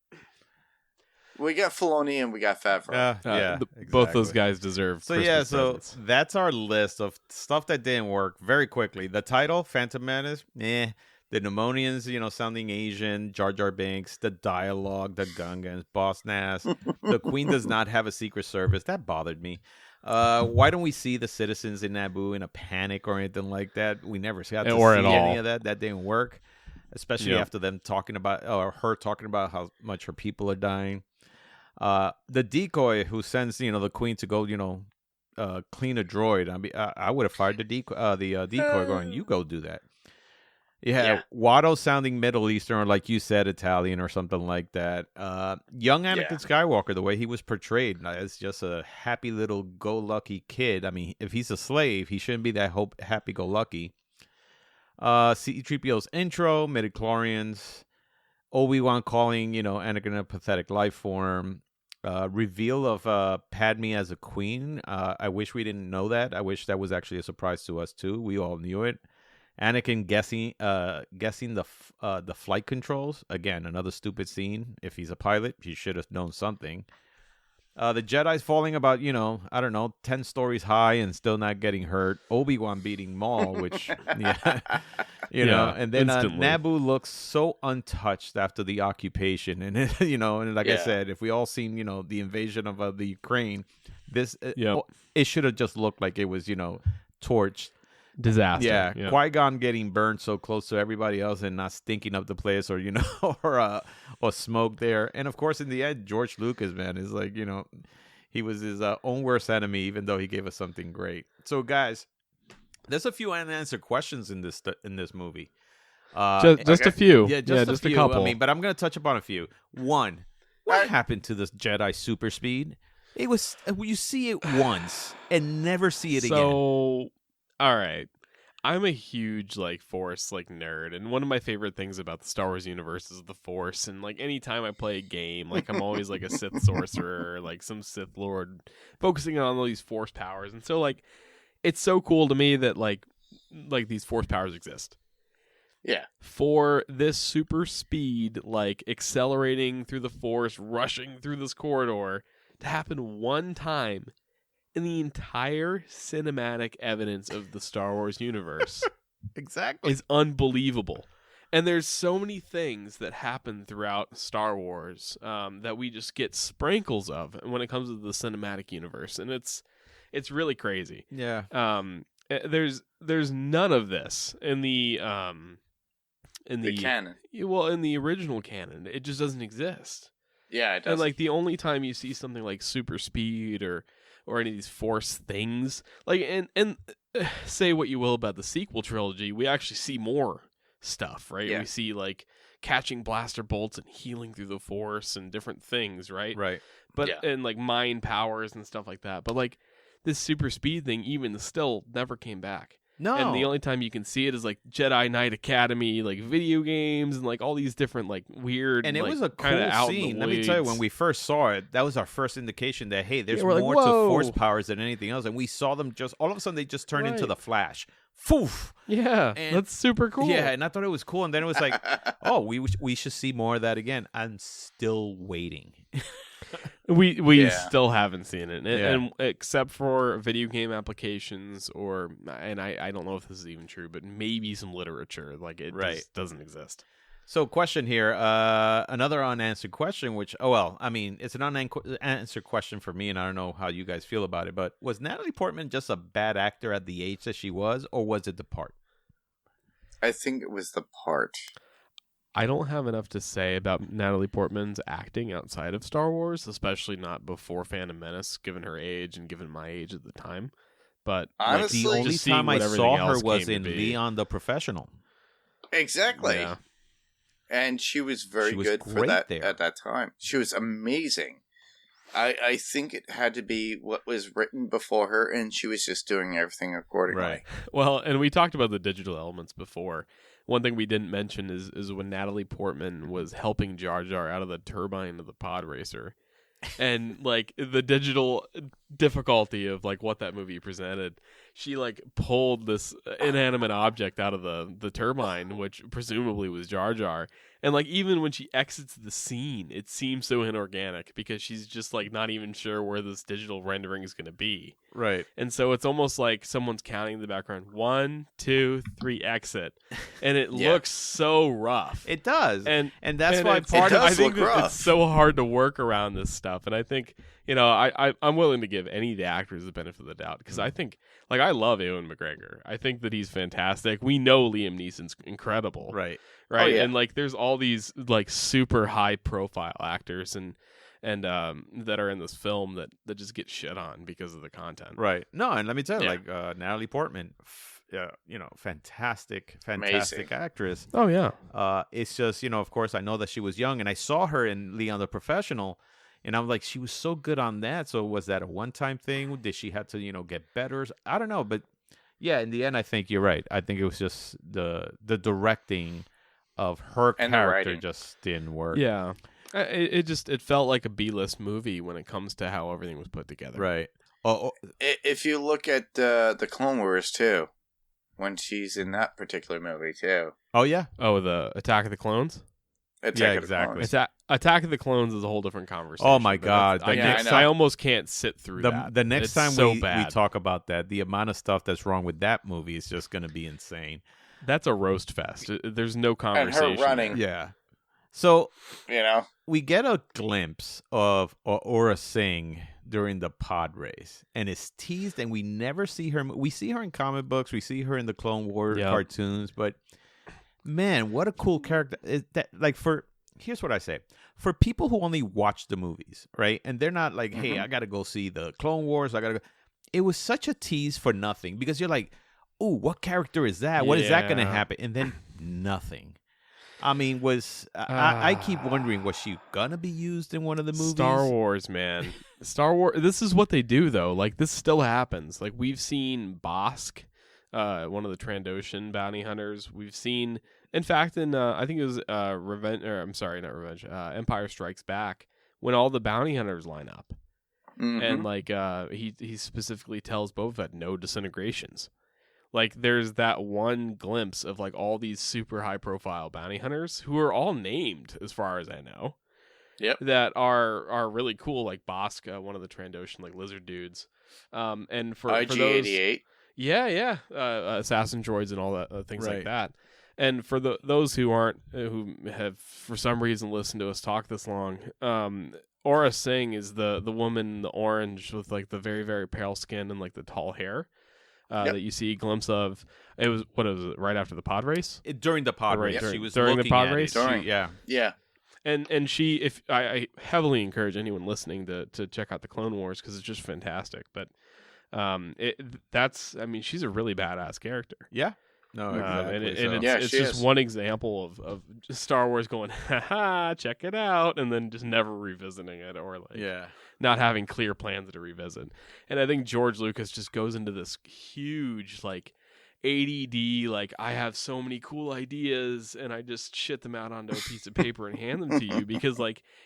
[SPEAKER 3] we got Filoni and we got Favreau.
[SPEAKER 1] Exactly.
[SPEAKER 2] Both those guys deserve.
[SPEAKER 1] So
[SPEAKER 2] Christmas
[SPEAKER 1] so
[SPEAKER 2] presents.
[SPEAKER 1] that's our list of stuff that didn't work. Very quickly, the title, Phantom Menace, The pneumonians, sounding Asian, Jar Jar Binks, the dialogue, the Gungans, Boss Nass. The Queen does not have a secret service. That bothered me. Why don't we see the citizens in Naboo in a panic or anything like that? We never got to
[SPEAKER 2] or
[SPEAKER 1] see
[SPEAKER 2] at
[SPEAKER 1] any
[SPEAKER 2] all.
[SPEAKER 1] of that. That didn't work, especially after them talking about, or her talking about how much her people are dying. The decoy who sends, the Queen to go, clean a droid. I would have fired the decoy going, you go do that. Yeah, Watto sounding Middle Eastern, or like you said, Italian or something like that. Young Anakin Skywalker, the way he was portrayed, as just a happy little go-lucky kid. I mean, if he's a slave, he shouldn't be that happy-go-lucky. C-3PO's intro, midichlorians, Obi-Wan calling, Anakin a pathetic life form. Reveal of Padme as a queen. I wish we didn't know that. I wish that was actually a surprise to us too. We all knew it. Anakin guessing the flight controls. Again, another stupid scene. If he's a pilot, he should have known something. The Jedi's falling about, 10 stories high and still not getting hurt. Obi-Wan beating Maul, which, and then Naboo looks so untouched after the occupation. And, and like I said, if we all seen, the invasion of the Ukraine, it should have just looked like it was, torched.
[SPEAKER 2] Disaster.
[SPEAKER 1] Yeah, Qui-Gon getting burned so close to everybody else and not stinking up the place, or or smoke there. And of course, in the end, George Lucas, man, is like, he was his own worst enemy, even though he gave us something great. So, guys, there's a few unanswered questions in this movie.
[SPEAKER 2] Just a few.
[SPEAKER 1] Yeah, just a
[SPEAKER 2] couple.
[SPEAKER 1] But I'm gonna touch upon a few. One, what happened to this Jedi super speed? It was you see it once and never see it again.
[SPEAKER 2] So. All right. I'm a huge Force nerd, and one of my favorite things about the Star Wars universe is the Force. And anytime I play a game, I'm always a Sith sorcerer, or some Sith Lord, focusing on all these Force powers. And so it's so cool to me that these Force powers exist.
[SPEAKER 3] Yeah.
[SPEAKER 2] For this super speed, accelerating through the Force, rushing through this corridor, to happen one time in the entire cinematic evidence of the Star Wars universe
[SPEAKER 1] exactly
[SPEAKER 2] is unbelievable. And there's so many things that happen throughout Star Wars that we just get sprinkles of when it comes to the cinematic universe, and it's really crazy.
[SPEAKER 1] Yeah.
[SPEAKER 2] There's none of this in the
[SPEAKER 3] canon.
[SPEAKER 2] Well, in the original canon, it just doesn't exist.
[SPEAKER 3] Yeah, it does.
[SPEAKER 2] And the only time you see something like super speed or any of these Force things, and say what you will about the sequel trilogy, we actually see more stuff, right?
[SPEAKER 3] Yeah.
[SPEAKER 2] We see catching blaster bolts and healing through the Force and different things, right?
[SPEAKER 1] Right.
[SPEAKER 2] But and mind powers and stuff like that. But this super speed thing even still never came back.
[SPEAKER 1] No.
[SPEAKER 2] And the only time you can see it is like Jedi Knight Academy, like video games and like all these different like weird
[SPEAKER 1] and it
[SPEAKER 2] like,
[SPEAKER 1] was a
[SPEAKER 2] kinda
[SPEAKER 1] cool
[SPEAKER 2] out in the
[SPEAKER 1] scene. Let me tell you,
[SPEAKER 2] weeds.
[SPEAKER 1] when we first saw it, that was our first indication that, hey, there's
[SPEAKER 2] we're like,
[SPEAKER 1] more to
[SPEAKER 2] whoa.
[SPEAKER 1] force powers than anything else. And we saw them just, all of a sudden, they just turned into
[SPEAKER 2] Right.
[SPEAKER 1] the Flash. Foof!
[SPEAKER 2] Yeah,
[SPEAKER 1] And-
[SPEAKER 2] that's super cool.
[SPEAKER 1] Yeah, and I thought it was cool. And then it was like, oh, we should see more of that again. I'm still waiting.
[SPEAKER 2] We
[SPEAKER 3] Yeah.
[SPEAKER 2] still haven't seen it,
[SPEAKER 1] Yeah.
[SPEAKER 2] and except for video game applications, and I don't know if this is even true, but maybe some literature, like it
[SPEAKER 1] Right.
[SPEAKER 2] just doesn't exist.
[SPEAKER 1] So, question here, another unanswered question, which, it's an unanswered question for me, and I don't know how you guys feel about it, but was Natalie Portman just a bad actor at the age that she was, or was it the part?
[SPEAKER 3] I think it was the part.
[SPEAKER 2] I don't have enough to say about Natalie Portman's acting outside of Star Wars, especially not before Phantom Menace, given her age and given my age at the time. But
[SPEAKER 3] Honestly,
[SPEAKER 1] The only
[SPEAKER 2] just seeing
[SPEAKER 1] time I
[SPEAKER 2] what everything
[SPEAKER 1] saw her
[SPEAKER 2] else
[SPEAKER 1] was
[SPEAKER 2] came
[SPEAKER 1] in
[SPEAKER 2] to be.
[SPEAKER 1] Leon the Professional.
[SPEAKER 3] Exactly.
[SPEAKER 2] Yeah.
[SPEAKER 3] And she was very
[SPEAKER 1] She was
[SPEAKER 3] good for
[SPEAKER 1] great
[SPEAKER 3] that
[SPEAKER 1] there.
[SPEAKER 3] at that time. She was amazing. I think it had to be what was written before her, and she was just doing everything accordingly.
[SPEAKER 1] Right.
[SPEAKER 2] Well, and we talked about the digital elements before. One thing we didn't mention is when Natalie Portman was helping Jar Jar out of the turbine of the pod racer. And like the digital difficulty of like what that movie presented, she like pulled this inanimate object out of the turbine, which presumably was Jar Jar. And like even when she exits the scene, it seems so inorganic because she's just like not even sure where this digital rendering is going to be.
[SPEAKER 1] Right.
[SPEAKER 2] And so it's almost like someone's counting in the background, 1, 2, 3, exit, and it
[SPEAKER 3] Yeah.
[SPEAKER 2] looks so rough.
[SPEAKER 1] It does.
[SPEAKER 2] And
[SPEAKER 1] that's why
[SPEAKER 3] it
[SPEAKER 1] part of
[SPEAKER 3] does
[SPEAKER 2] I think
[SPEAKER 3] look
[SPEAKER 2] that
[SPEAKER 3] rough.
[SPEAKER 2] it's so hard to work around this stuff, and I think I'm willing to give any of the actors the benefit of the doubt because I think like I love Ewan McGregor. I think that he's fantastic. We know Liam Neeson's incredible,
[SPEAKER 1] Right.
[SPEAKER 2] right?
[SPEAKER 3] Oh, yeah.
[SPEAKER 2] And like there's all these like super high profile actors and that are in this film that just get shit on because of the content.
[SPEAKER 1] Right. No, and let me tell you,
[SPEAKER 2] Yeah.
[SPEAKER 1] like Natalie Portman, fantastic
[SPEAKER 3] Amazing.
[SPEAKER 1] actress.
[SPEAKER 2] Oh yeah.
[SPEAKER 1] It's just, of course, I know that she was young, and I saw her in Leon the Professional, and I'm like, she was so good on that. So was that a one-time thing? Did she have to, get better? I don't know, but yeah, in the end, I think you're right. I think it was just the directing of her
[SPEAKER 3] And the
[SPEAKER 1] character
[SPEAKER 3] writing.
[SPEAKER 1] just didn't work.
[SPEAKER 2] Yeah. It felt like a B-list movie when it comes to how everything was put together.
[SPEAKER 1] Right. Oh,
[SPEAKER 3] If you look at the Clone Wars too, when she's in that particular movie too.
[SPEAKER 1] oh yeah.
[SPEAKER 2] Oh, the Attack of the Clones?
[SPEAKER 3] Attack of the
[SPEAKER 1] exactly.
[SPEAKER 3] Clones.
[SPEAKER 2] Attack of the Clones is a whole different conversation.
[SPEAKER 1] Oh, my
[SPEAKER 2] but
[SPEAKER 1] God.
[SPEAKER 2] I,
[SPEAKER 1] The
[SPEAKER 3] next-
[SPEAKER 2] I almost can't sit through that.
[SPEAKER 1] The next
[SPEAKER 2] It's
[SPEAKER 1] time
[SPEAKER 2] so
[SPEAKER 1] we
[SPEAKER 2] bad.
[SPEAKER 1] talk about that, the amount of stuff that's wrong with that movie is just going to be insane.
[SPEAKER 2] That's a roast fest. There's no
[SPEAKER 3] And
[SPEAKER 2] conversation.
[SPEAKER 3] her running.
[SPEAKER 2] there.
[SPEAKER 1] Yeah. So
[SPEAKER 3] You know,
[SPEAKER 1] we get a glimpse of Aura Singh during the pod race, and it's teased, and we never see her. We see her in comic books, we see her in the Clone Wars
[SPEAKER 2] Yep.
[SPEAKER 1] cartoons, but man, what a cool character! Is that here's what I say: for people who only watch the movies, right, and they're not like, hey,
[SPEAKER 3] Mhm.
[SPEAKER 1] I got to go see the Clone Wars. I got to go. It was such a tease for nothing because you're like, ooh, what character is that? What is that going to
[SPEAKER 2] Yeah.
[SPEAKER 1] happen? And then nothing. I mean, I keep wondering, was she gonna be used in one of the movies?
[SPEAKER 2] Star Wars, man. Star Wars. This is what they do, though. Like this still happens. Like we've seen Bosk, one of the Trandoshan bounty hunters. We've seen, in fact, in I think it was Revenge. Or I'm sorry, not Revenge. Empire Strikes Back. When all the bounty hunters line up,
[SPEAKER 3] Mhm.
[SPEAKER 2] and like he specifically tells Boba Fett no disintegrations. Like there's that one glimpse of like all these super high profile bounty hunters who are all named as far as I know.
[SPEAKER 3] Yep.
[SPEAKER 2] That are really cool, like Bosk, one of the Trandoshan like lizard dudes. And for those,
[SPEAKER 3] IG-88.
[SPEAKER 2] yeah, assassin droids and all that things
[SPEAKER 1] Right.
[SPEAKER 2] like that. And for those who aren't who have for some reason listened to us talk this long, Aura Singh is the woman in the orange with like the very very pale skin and like the tall hair.
[SPEAKER 3] Yep.
[SPEAKER 2] That you see a glimpse of. It was right after the pod race,
[SPEAKER 1] During the pod
[SPEAKER 2] Right,
[SPEAKER 1] race,
[SPEAKER 2] during-
[SPEAKER 1] she was
[SPEAKER 2] during the
[SPEAKER 1] looking
[SPEAKER 2] pod
[SPEAKER 1] at it.
[SPEAKER 2] race?
[SPEAKER 1] She- yeah,
[SPEAKER 3] Yeah.
[SPEAKER 2] and she. If I heavily encourage anyone listening to check out the Clone Wars because it's just fantastic. But she's a really badass character.
[SPEAKER 1] yeah. No, exactly.
[SPEAKER 2] And it's just one example of Star Wars going, ha, check it out, and then just never revisiting it, or not having clear plans to revisit. And I think George Lucas just goes into this huge ADD, I have so many cool ideas, and I just shit them out onto a piece of paper and hand them to you, because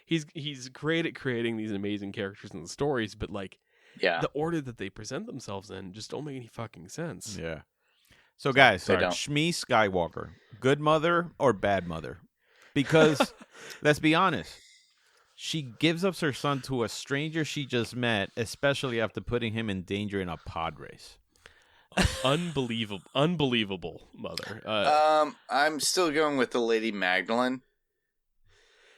[SPEAKER 2] he's great at creating these amazing characters and stories, but the order that they present themselves in just don't make any fucking sense.
[SPEAKER 1] Yeah. So guys, Shmi Skywalker, good mother or bad mother? Because let's be honest, she gives up her son to a stranger she just met, especially after putting him in danger in a pod race.
[SPEAKER 2] Unbelievable mother.
[SPEAKER 3] I'm still going with the Lady Magdalene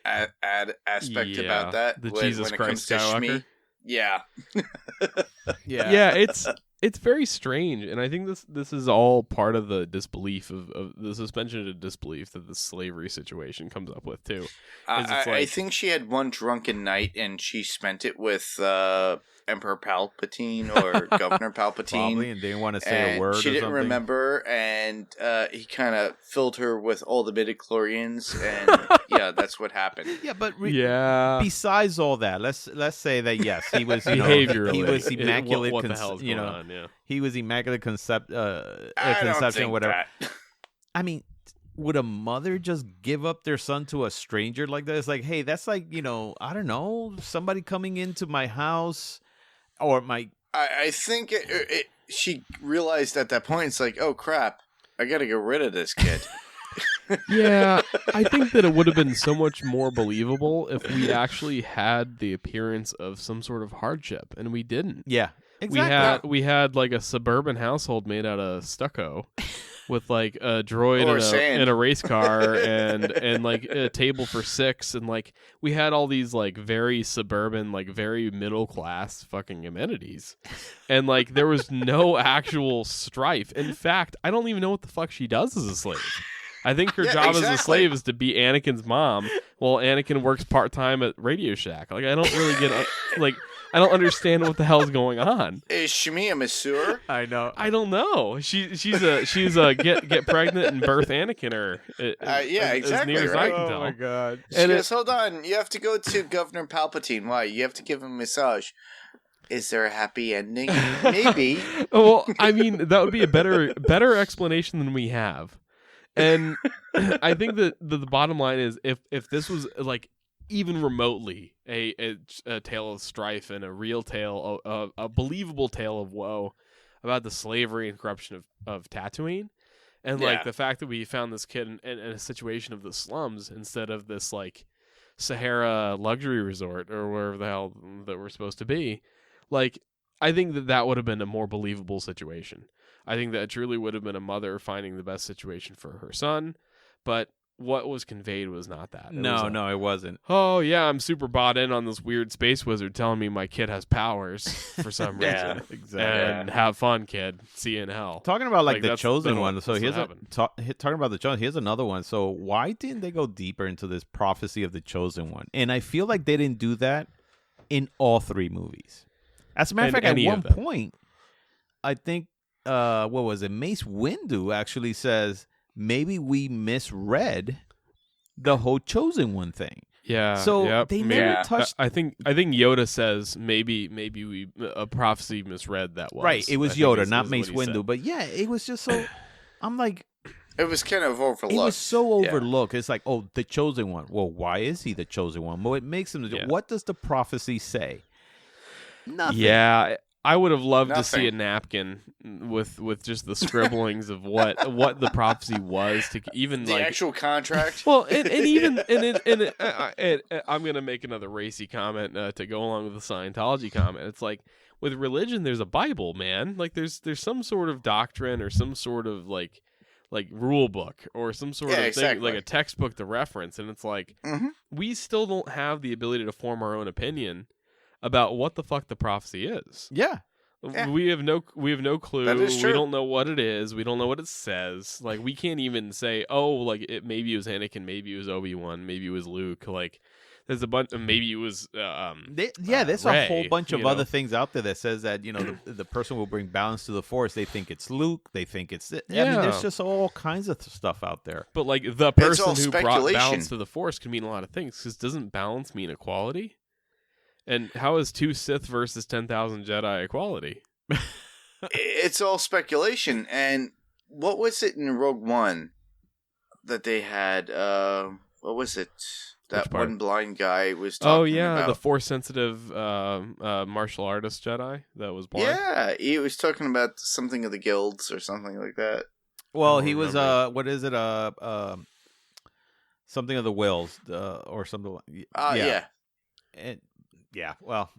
[SPEAKER 3] aspect about that.
[SPEAKER 2] The Jesus Christ Skywalker.
[SPEAKER 3] Yeah.
[SPEAKER 2] Yeah, it's very strange, and I think this is all part of the disbelief of the suspension of disbelief that the slavery situation comes up with too.
[SPEAKER 3] I think she had one drunken night and she spent it with Emperor Palpatine or Governor Palpatine.
[SPEAKER 1] Probably, and didn't want to say a word.
[SPEAKER 3] She didn't
[SPEAKER 1] something.
[SPEAKER 3] remember, and he kind of filled her with all the midichlorians, and that's what happened.
[SPEAKER 1] Yeah, but besides all that, let's say that yes, he was
[SPEAKER 2] behaviorally,
[SPEAKER 1] he was immaculate.
[SPEAKER 2] What the hell's going on? Yeah,
[SPEAKER 1] he was immaculate conception, whatever.
[SPEAKER 3] That.
[SPEAKER 1] I mean, would a mother just give up their son to a stranger like that? It's like, hey, that's I don't know, somebody coming into my house. Or
[SPEAKER 3] I think she realized at that point, it's like, oh crap, I got to get rid of this kid.
[SPEAKER 2] Yeah, I think that it would have been so much more believable if we actually had the appearance of some sort of hardship, and we didn't.
[SPEAKER 1] Yeah, exactly.
[SPEAKER 2] We had a suburban household made out of stucco, with a droid and a race car and a table for 6, and we had all these very suburban, very middle class fucking amenities, and there was no actual strife. In fact, I don't even know what the fuck she does as a slave. I think her job as a slave is to be Anakin's mom, while Anakin works part-time at Radio Shack. I don't really get I don't understand what the hell's going on.
[SPEAKER 3] Is Shmi a masseur?
[SPEAKER 1] I know.
[SPEAKER 2] I don't know. She's a get pregnant and birth Anakin
[SPEAKER 3] exactly.
[SPEAKER 2] As near as I can tell.
[SPEAKER 1] Oh my god.
[SPEAKER 3] She goes, hold on, you have to go to Governor Palpatine. Why? You have to give him a massage. Is there a happy ending? Maybe.
[SPEAKER 2] Well, I mean, that would be a better explanation than we have. And I think that the bottom line is, if this was even remotely a tale of strife and a real tale, a believable tale of woe about the slavery and corruption of Tatooine, and the fact that we found this kid in a situation of the slums instead of this Sahara luxury resort or wherever the hell that we're supposed to be, I think that would have been a more believable situation. I think that it truly would have been a mother finding the best situation for her son, but what was conveyed was not that.
[SPEAKER 1] It wasn't.
[SPEAKER 2] Oh, yeah, I'm super bought in on this weird space wizard telling me my kid has powers for some reason.
[SPEAKER 1] Exactly.
[SPEAKER 2] And have fun, kid. See you in hell.
[SPEAKER 1] Talking about the chosen one. So talking about the chosen. Here's another one. So why didn't they go deeper into this prophecy of the chosen one? And I feel like they didn't do that in all 3 movies. As a matter of fact, at one point, I think, what was it? Mace Windu actually says, maybe we misread the whole chosen one thing.
[SPEAKER 2] Yeah.
[SPEAKER 1] So they never touched.
[SPEAKER 2] I think Yoda says maybe we a prophecy misread that was.
[SPEAKER 1] Right. It was Yoda, not Mace Windu. But yeah, it was just so. I'm like.
[SPEAKER 3] It was kind of overlooked.
[SPEAKER 1] It was so overlooked. It's like, oh, the chosen one. Well, why is he the chosen one? Well, it makes him. Yeah. What does the prophecy say? Nothing.
[SPEAKER 2] Yeah. I would have loved to see a napkin with just the scribblings of what the prophecy was, to even
[SPEAKER 3] the actual contract.
[SPEAKER 2] Well, I'm gonna make another racy comment to go along with the Scientology comment. It's like, with religion, there's a Bible, man. There's some sort of doctrine or some sort of like rule book or some sort of thing, like a textbook to reference, and it's like, we still don't have the ability to form our own opinion about what the fuck the prophecy is.
[SPEAKER 1] Yeah.
[SPEAKER 2] We have no clue.
[SPEAKER 3] That is true.
[SPEAKER 2] We don't know what it is. We don't know what it says. We can't even say, maybe it was Anakin, maybe it was Obi-Wan, maybe it was Luke. There's a bunch. Maybe it was.
[SPEAKER 1] There's
[SPEAKER 2] Rey,
[SPEAKER 1] a whole bunch of
[SPEAKER 2] you know?
[SPEAKER 1] other things out there that says that the person will bring balance to the Force. They think it's Luke. They think it's. I mean, there's just all kinds of stuff out there.
[SPEAKER 2] But like the person who brought balance to the Force can mean a lot of things. Because doesn't balance mean equality? And how is 2 Sith versus 10,000 Jedi equality?
[SPEAKER 3] It's all speculation. And what was it in Rogue One that they had? What was it? That one blind guy was talking about.
[SPEAKER 2] The Force-sensitive martial artist Jedi that was blind.
[SPEAKER 3] Yeah, he was talking about something of the guilds or something like that.
[SPEAKER 1] Well, he was what is it? Something of the wills or something.
[SPEAKER 3] Yeah.
[SPEAKER 1] And, yeah. Well.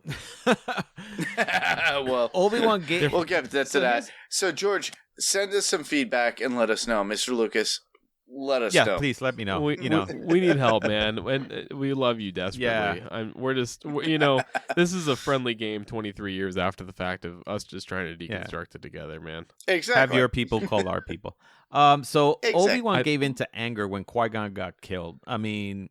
[SPEAKER 3] Well,
[SPEAKER 1] Obi-Wan gave.
[SPEAKER 3] We'll get to that. So, George, send us some feedback and let us know, Mr. Lucas. Let us know.
[SPEAKER 1] Yeah, please let me know.
[SPEAKER 2] We need help, man, and we love you desperately.
[SPEAKER 1] Yeah.
[SPEAKER 2] We're this is a friendly game 23 years after the fact of us just trying to deconstruct it together, man.
[SPEAKER 3] Exactly.
[SPEAKER 1] Have your people call our people. So
[SPEAKER 3] Exactly.
[SPEAKER 1] Obi-Wan gave into anger when Qui-Gon got killed. I mean,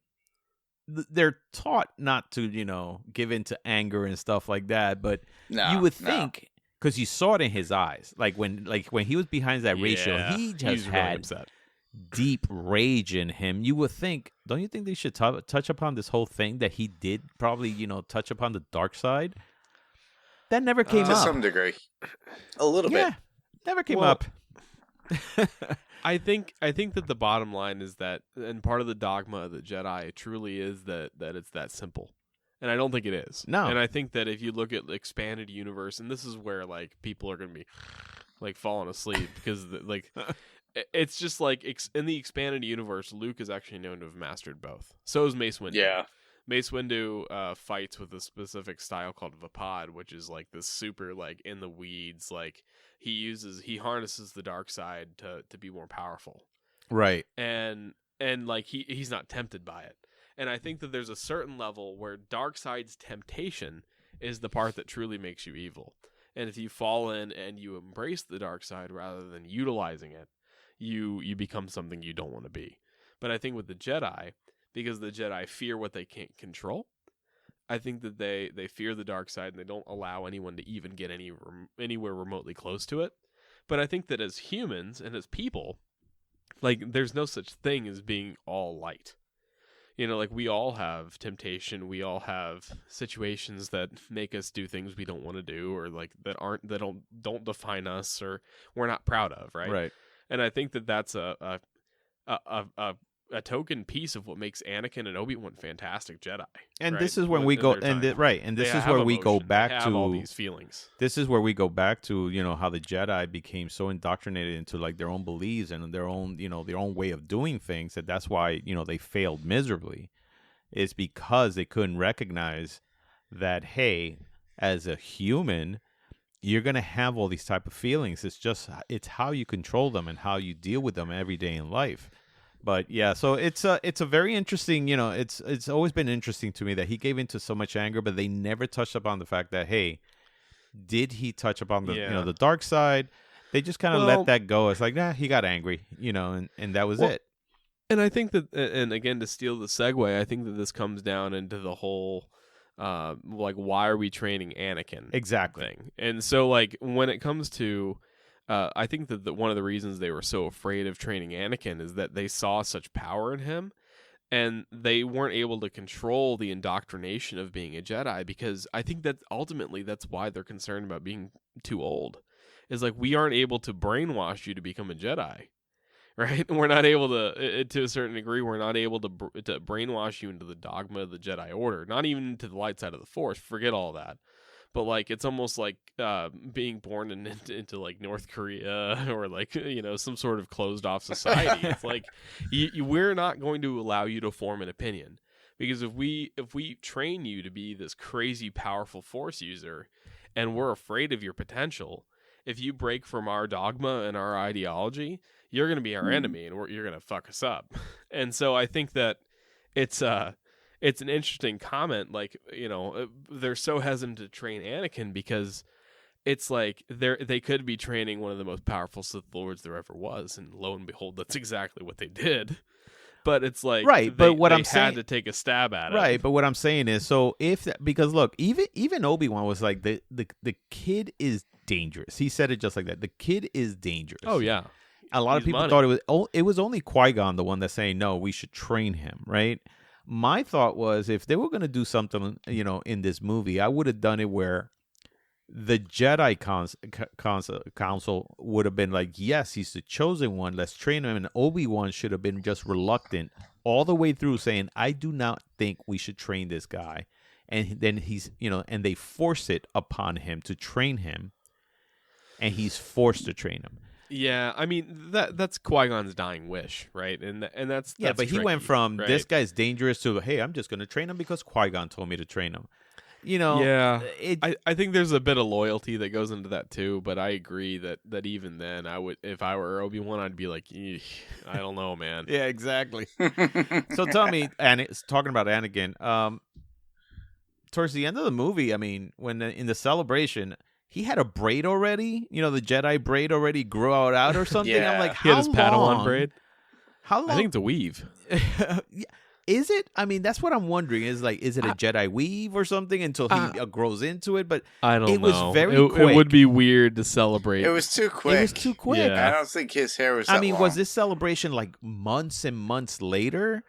[SPEAKER 1] they're taught not to, give into anger and stuff like that, but you would think, because you saw it in his eyes, like when he was behind that ratio, he just had
[SPEAKER 2] really upset.
[SPEAKER 1] Deep rage in him. You would think, don't you think they should touch upon this whole thing that he did probably, touch upon the dark side? That never came up.
[SPEAKER 3] To some degree. A little bit.
[SPEAKER 1] Never came up.
[SPEAKER 2] I think that the bottom line is that, and part of the dogma of the Jedi truly is that it's that simple. And I don't think it is.
[SPEAKER 1] No.
[SPEAKER 2] And I think that if you look at the expanded universe, and this is where like people are going to be like falling asleep because like it's just like in the expanded universe, Luke is actually known to have mastered both. So is Mace Windu.
[SPEAKER 3] Yeah.
[SPEAKER 2] Mace Windu fights with a specific style called Vapad, which is like this super like in the weeds. Like he harnesses the dark side to be more powerful.
[SPEAKER 1] Right.
[SPEAKER 2] And like he's not tempted by it. And I think that there's a certain level where dark side's temptation is the part that truly makes you evil. And if you fall in and you embrace the dark side rather than utilizing it, you become something you don't want to be. But I think with the Jedi, because the Jedi fear what they can't control, I think that they fear the dark side and they don't allow anyone to even get anywhere remotely close to it. But I think that as humans and as people, like there's no such thing as being all light. Like we all have temptation, we all have situations that make us do things we don't want to do, or like that don't define us, or we're not proud of, right?
[SPEAKER 1] Right.
[SPEAKER 2] And I think that that's a token piece of what makes Anakin and Obi-Wan fantastic Jedi.
[SPEAKER 1] And
[SPEAKER 2] right?
[SPEAKER 1] this is when we go, and this is where we go back to
[SPEAKER 2] all these feelings.
[SPEAKER 1] This is where we go back to, how the Jedi became so indoctrinated into like their own beliefs and their own, their own way of doing things, that's why, they failed miserably. It's because they couldn't recognize that, hey, as a human, you're going to have all these type of feelings. It's how you control them and how you deal with them every day in life. But yeah, so it's a very interesting, it's always been interesting to me that he gave into so much anger, but they never touched upon the fact that, hey, did he touch upon the the dark side? They just kind of let that go. It's like, he got angry, and that was it.
[SPEAKER 2] And I think that, and again, to steal the segue, I think that this comes down into the whole, like, why are we training Anakin?
[SPEAKER 1] Exactly.
[SPEAKER 2] Thing. And so, like, when it comes to, I think that one of the reasons they were so afraid of training Anakin is that they saw such power in him, and they weren't able to control the indoctrination of being a Jedi, because I think that ultimately that's why they're concerned about being too old. Is like, we aren't able to brainwash you to become a Jedi, right? We're not able to a certain degree, we're not able to brainwash you into the dogma of the Jedi Order, not even to the light side of the Force. Forget all that. But like, it's almost like being born into like North Korea or like, some sort of closed off society. It's like we're not going to allow you to form an opinion, because if we train you to be this crazy powerful Force user, and we're afraid of your potential, if you break from our dogma and our ideology, you're going to be our enemy, and you're going to fuck us up. And so I think that it's an interesting comment. Like, they're so hesitant to train Anakin because it's like they could be training one of the most powerful Sith Lords there ever was, and lo and behold, that's exactly what they did. But it's like
[SPEAKER 1] right. But what
[SPEAKER 2] they
[SPEAKER 1] I'm saying,
[SPEAKER 2] had to take a stab at it.
[SPEAKER 1] Right. But what I'm saying is, so because look, even Obi-Wan was like the kid is dangerous. He said it just like that. The kid is dangerous.
[SPEAKER 2] Oh yeah.
[SPEAKER 1] A lot of people thought it was only Qui-Gon the one that's saying no, we should train him, right? My thought was if they were going to do something, in this movie, I would have done it where the Jedi Council would have been like, yes, he's the chosen one, let's train him, and Obi-Wan should have been just reluctant all the way through saying, I do not think we should train this guy. And then he's, and they force it upon him to train him, and he's forced to train him.
[SPEAKER 2] Yeah, I mean that's Qui-Gon's dying wish, right? And that's
[SPEAKER 1] but
[SPEAKER 2] tricky,
[SPEAKER 1] he went from
[SPEAKER 2] right?
[SPEAKER 1] This guy's dangerous to, hey, I'm just going to train him because Qui-Gon told me to train him.
[SPEAKER 2] Yeah, I think there's a bit of loyalty that goes into that too. But I agree that even then, I would, if I were Obi-Wan, I'd be like, I don't know, man.
[SPEAKER 1] Yeah, exactly. So tell me, talking about Anakin, towards the end of the movie, I mean, when in the celebration, he had a braid already. The Jedi braid already grew out or something.
[SPEAKER 3] Yeah.
[SPEAKER 1] I'm like,
[SPEAKER 2] he had his Padawan braid.
[SPEAKER 1] How long?
[SPEAKER 2] I think it's a weave.
[SPEAKER 1] Is it? I mean, that's what I'm wondering. Is it a Jedi weave or something until he grows into it? But
[SPEAKER 2] I don't know.
[SPEAKER 1] It was very quick.
[SPEAKER 2] It would be weird to celebrate.
[SPEAKER 3] It was too quick.
[SPEAKER 2] Yeah.
[SPEAKER 3] I don't think his hair was that long.
[SPEAKER 1] was this celebration like months and months later?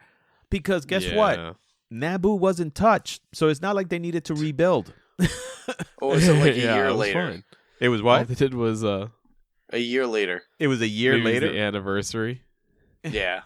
[SPEAKER 1] Because guess what? Naboo wasn't touched, so it's not like they needed to rebuild.
[SPEAKER 3] Or was it like a year later?
[SPEAKER 2] Fine.
[SPEAKER 1] It was what?
[SPEAKER 2] All they did was
[SPEAKER 3] a year later.
[SPEAKER 1] It was a year later.
[SPEAKER 2] The anniversary.
[SPEAKER 3] Yeah.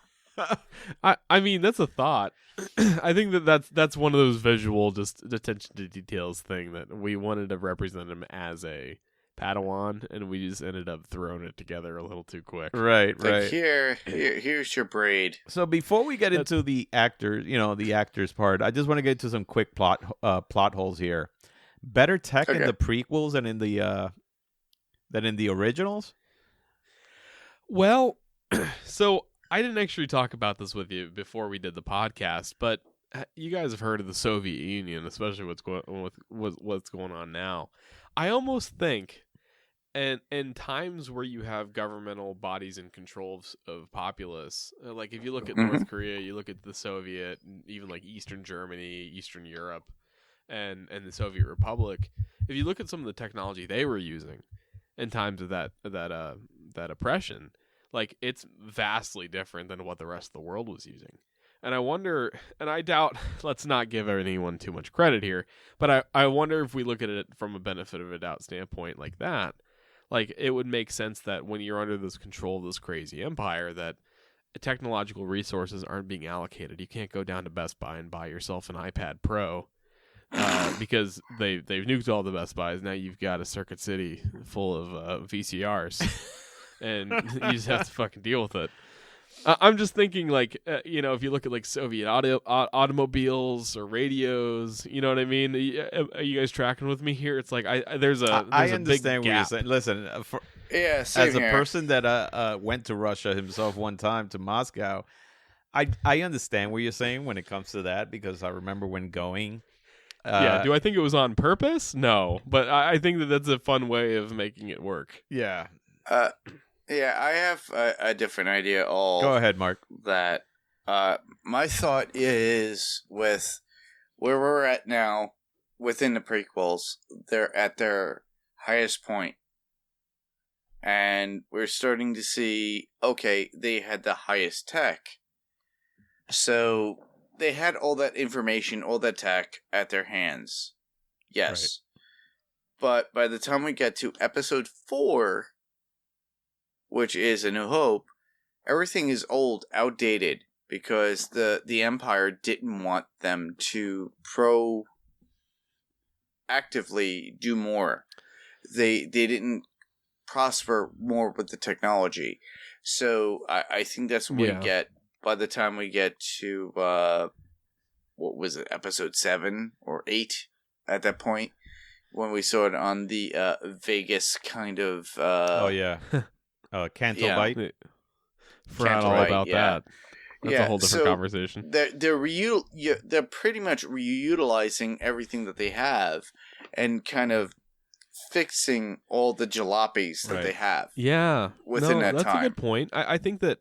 [SPEAKER 2] I mean, that's a thought. I think that's one of those visual just attention to details thing that we wanted to represent him as a Padawan, and we just ended up throwing it together a little too quick.
[SPEAKER 1] Right.
[SPEAKER 3] Like, here's your braid.
[SPEAKER 1] So before we get into the actors, the actors part, I just want to get to some quick plot holes here. Better tech in the prequels than in the originals?
[SPEAKER 2] Well, so I didn't actually talk about this with you before we did the podcast, but you guys have heard of the Soviet Union, especially what's going on now. I almost think, and in times where you have governmental bodies in control of populace, like if you look at North Korea, you look at the Soviet, even like Eastern Germany, Eastern Europe, and the Soviet Republic. If you look at some of the technology they were using in times of that oppression, like it's vastly different than what the rest of the world was using. And I wonder, and I doubt, let's not give anyone too much credit here, but I wonder if we look at it from a benefit of a doubt standpoint like that, like it would make sense that when you're under this control of this crazy empire, that technological resources aren't being allocated. You can't go down to Best Buy and buy yourself an iPad Pro because they've nuked all the Best Buys. Now you've got a Circuit City full of VCRs, and you just have to fucking deal with it. I'm just thinking, like, if you look at like Soviet automobiles or radios, you know what I mean? Are you guys tracking with me here? It's like there's a
[SPEAKER 1] understand
[SPEAKER 2] big
[SPEAKER 1] what you're
[SPEAKER 2] gap.
[SPEAKER 1] saying. Listen,
[SPEAKER 3] as
[SPEAKER 1] a person that went to Russia himself one time to Moscow, I understand what you're saying when it comes to that, because I remember when going.
[SPEAKER 2] Do I think it was on purpose? No, but I think that's a fun way of making it work.
[SPEAKER 1] Yeah.
[SPEAKER 3] Yeah, I have a different idea.
[SPEAKER 1] Go ahead, Mark.
[SPEAKER 3] That my thought is with where we're at now within the prequels, they're at their highest point. And we're starting to see, okay, they had the highest tech. So they had all that information, all that tech at their hands. Yes. Right. But by the time we get to episode 4, which is A New Hope, everything is old, outdated, because the Empire didn't want them to proactively do more. They didn't prosper more with the technology. So I think that's what we get by the time we get to, what was it, episode 7 or 8 at that point, when we saw it on the Vegas kind of...
[SPEAKER 1] Canto Bite.
[SPEAKER 2] Forgot all about that. That's a whole different conversation.
[SPEAKER 3] They're pretty much reutilizing everything that they have and kind of fixing all the jalopies that they have.
[SPEAKER 2] Yeah.
[SPEAKER 3] Within that
[SPEAKER 2] that's
[SPEAKER 3] time.
[SPEAKER 2] That's a good point. I think that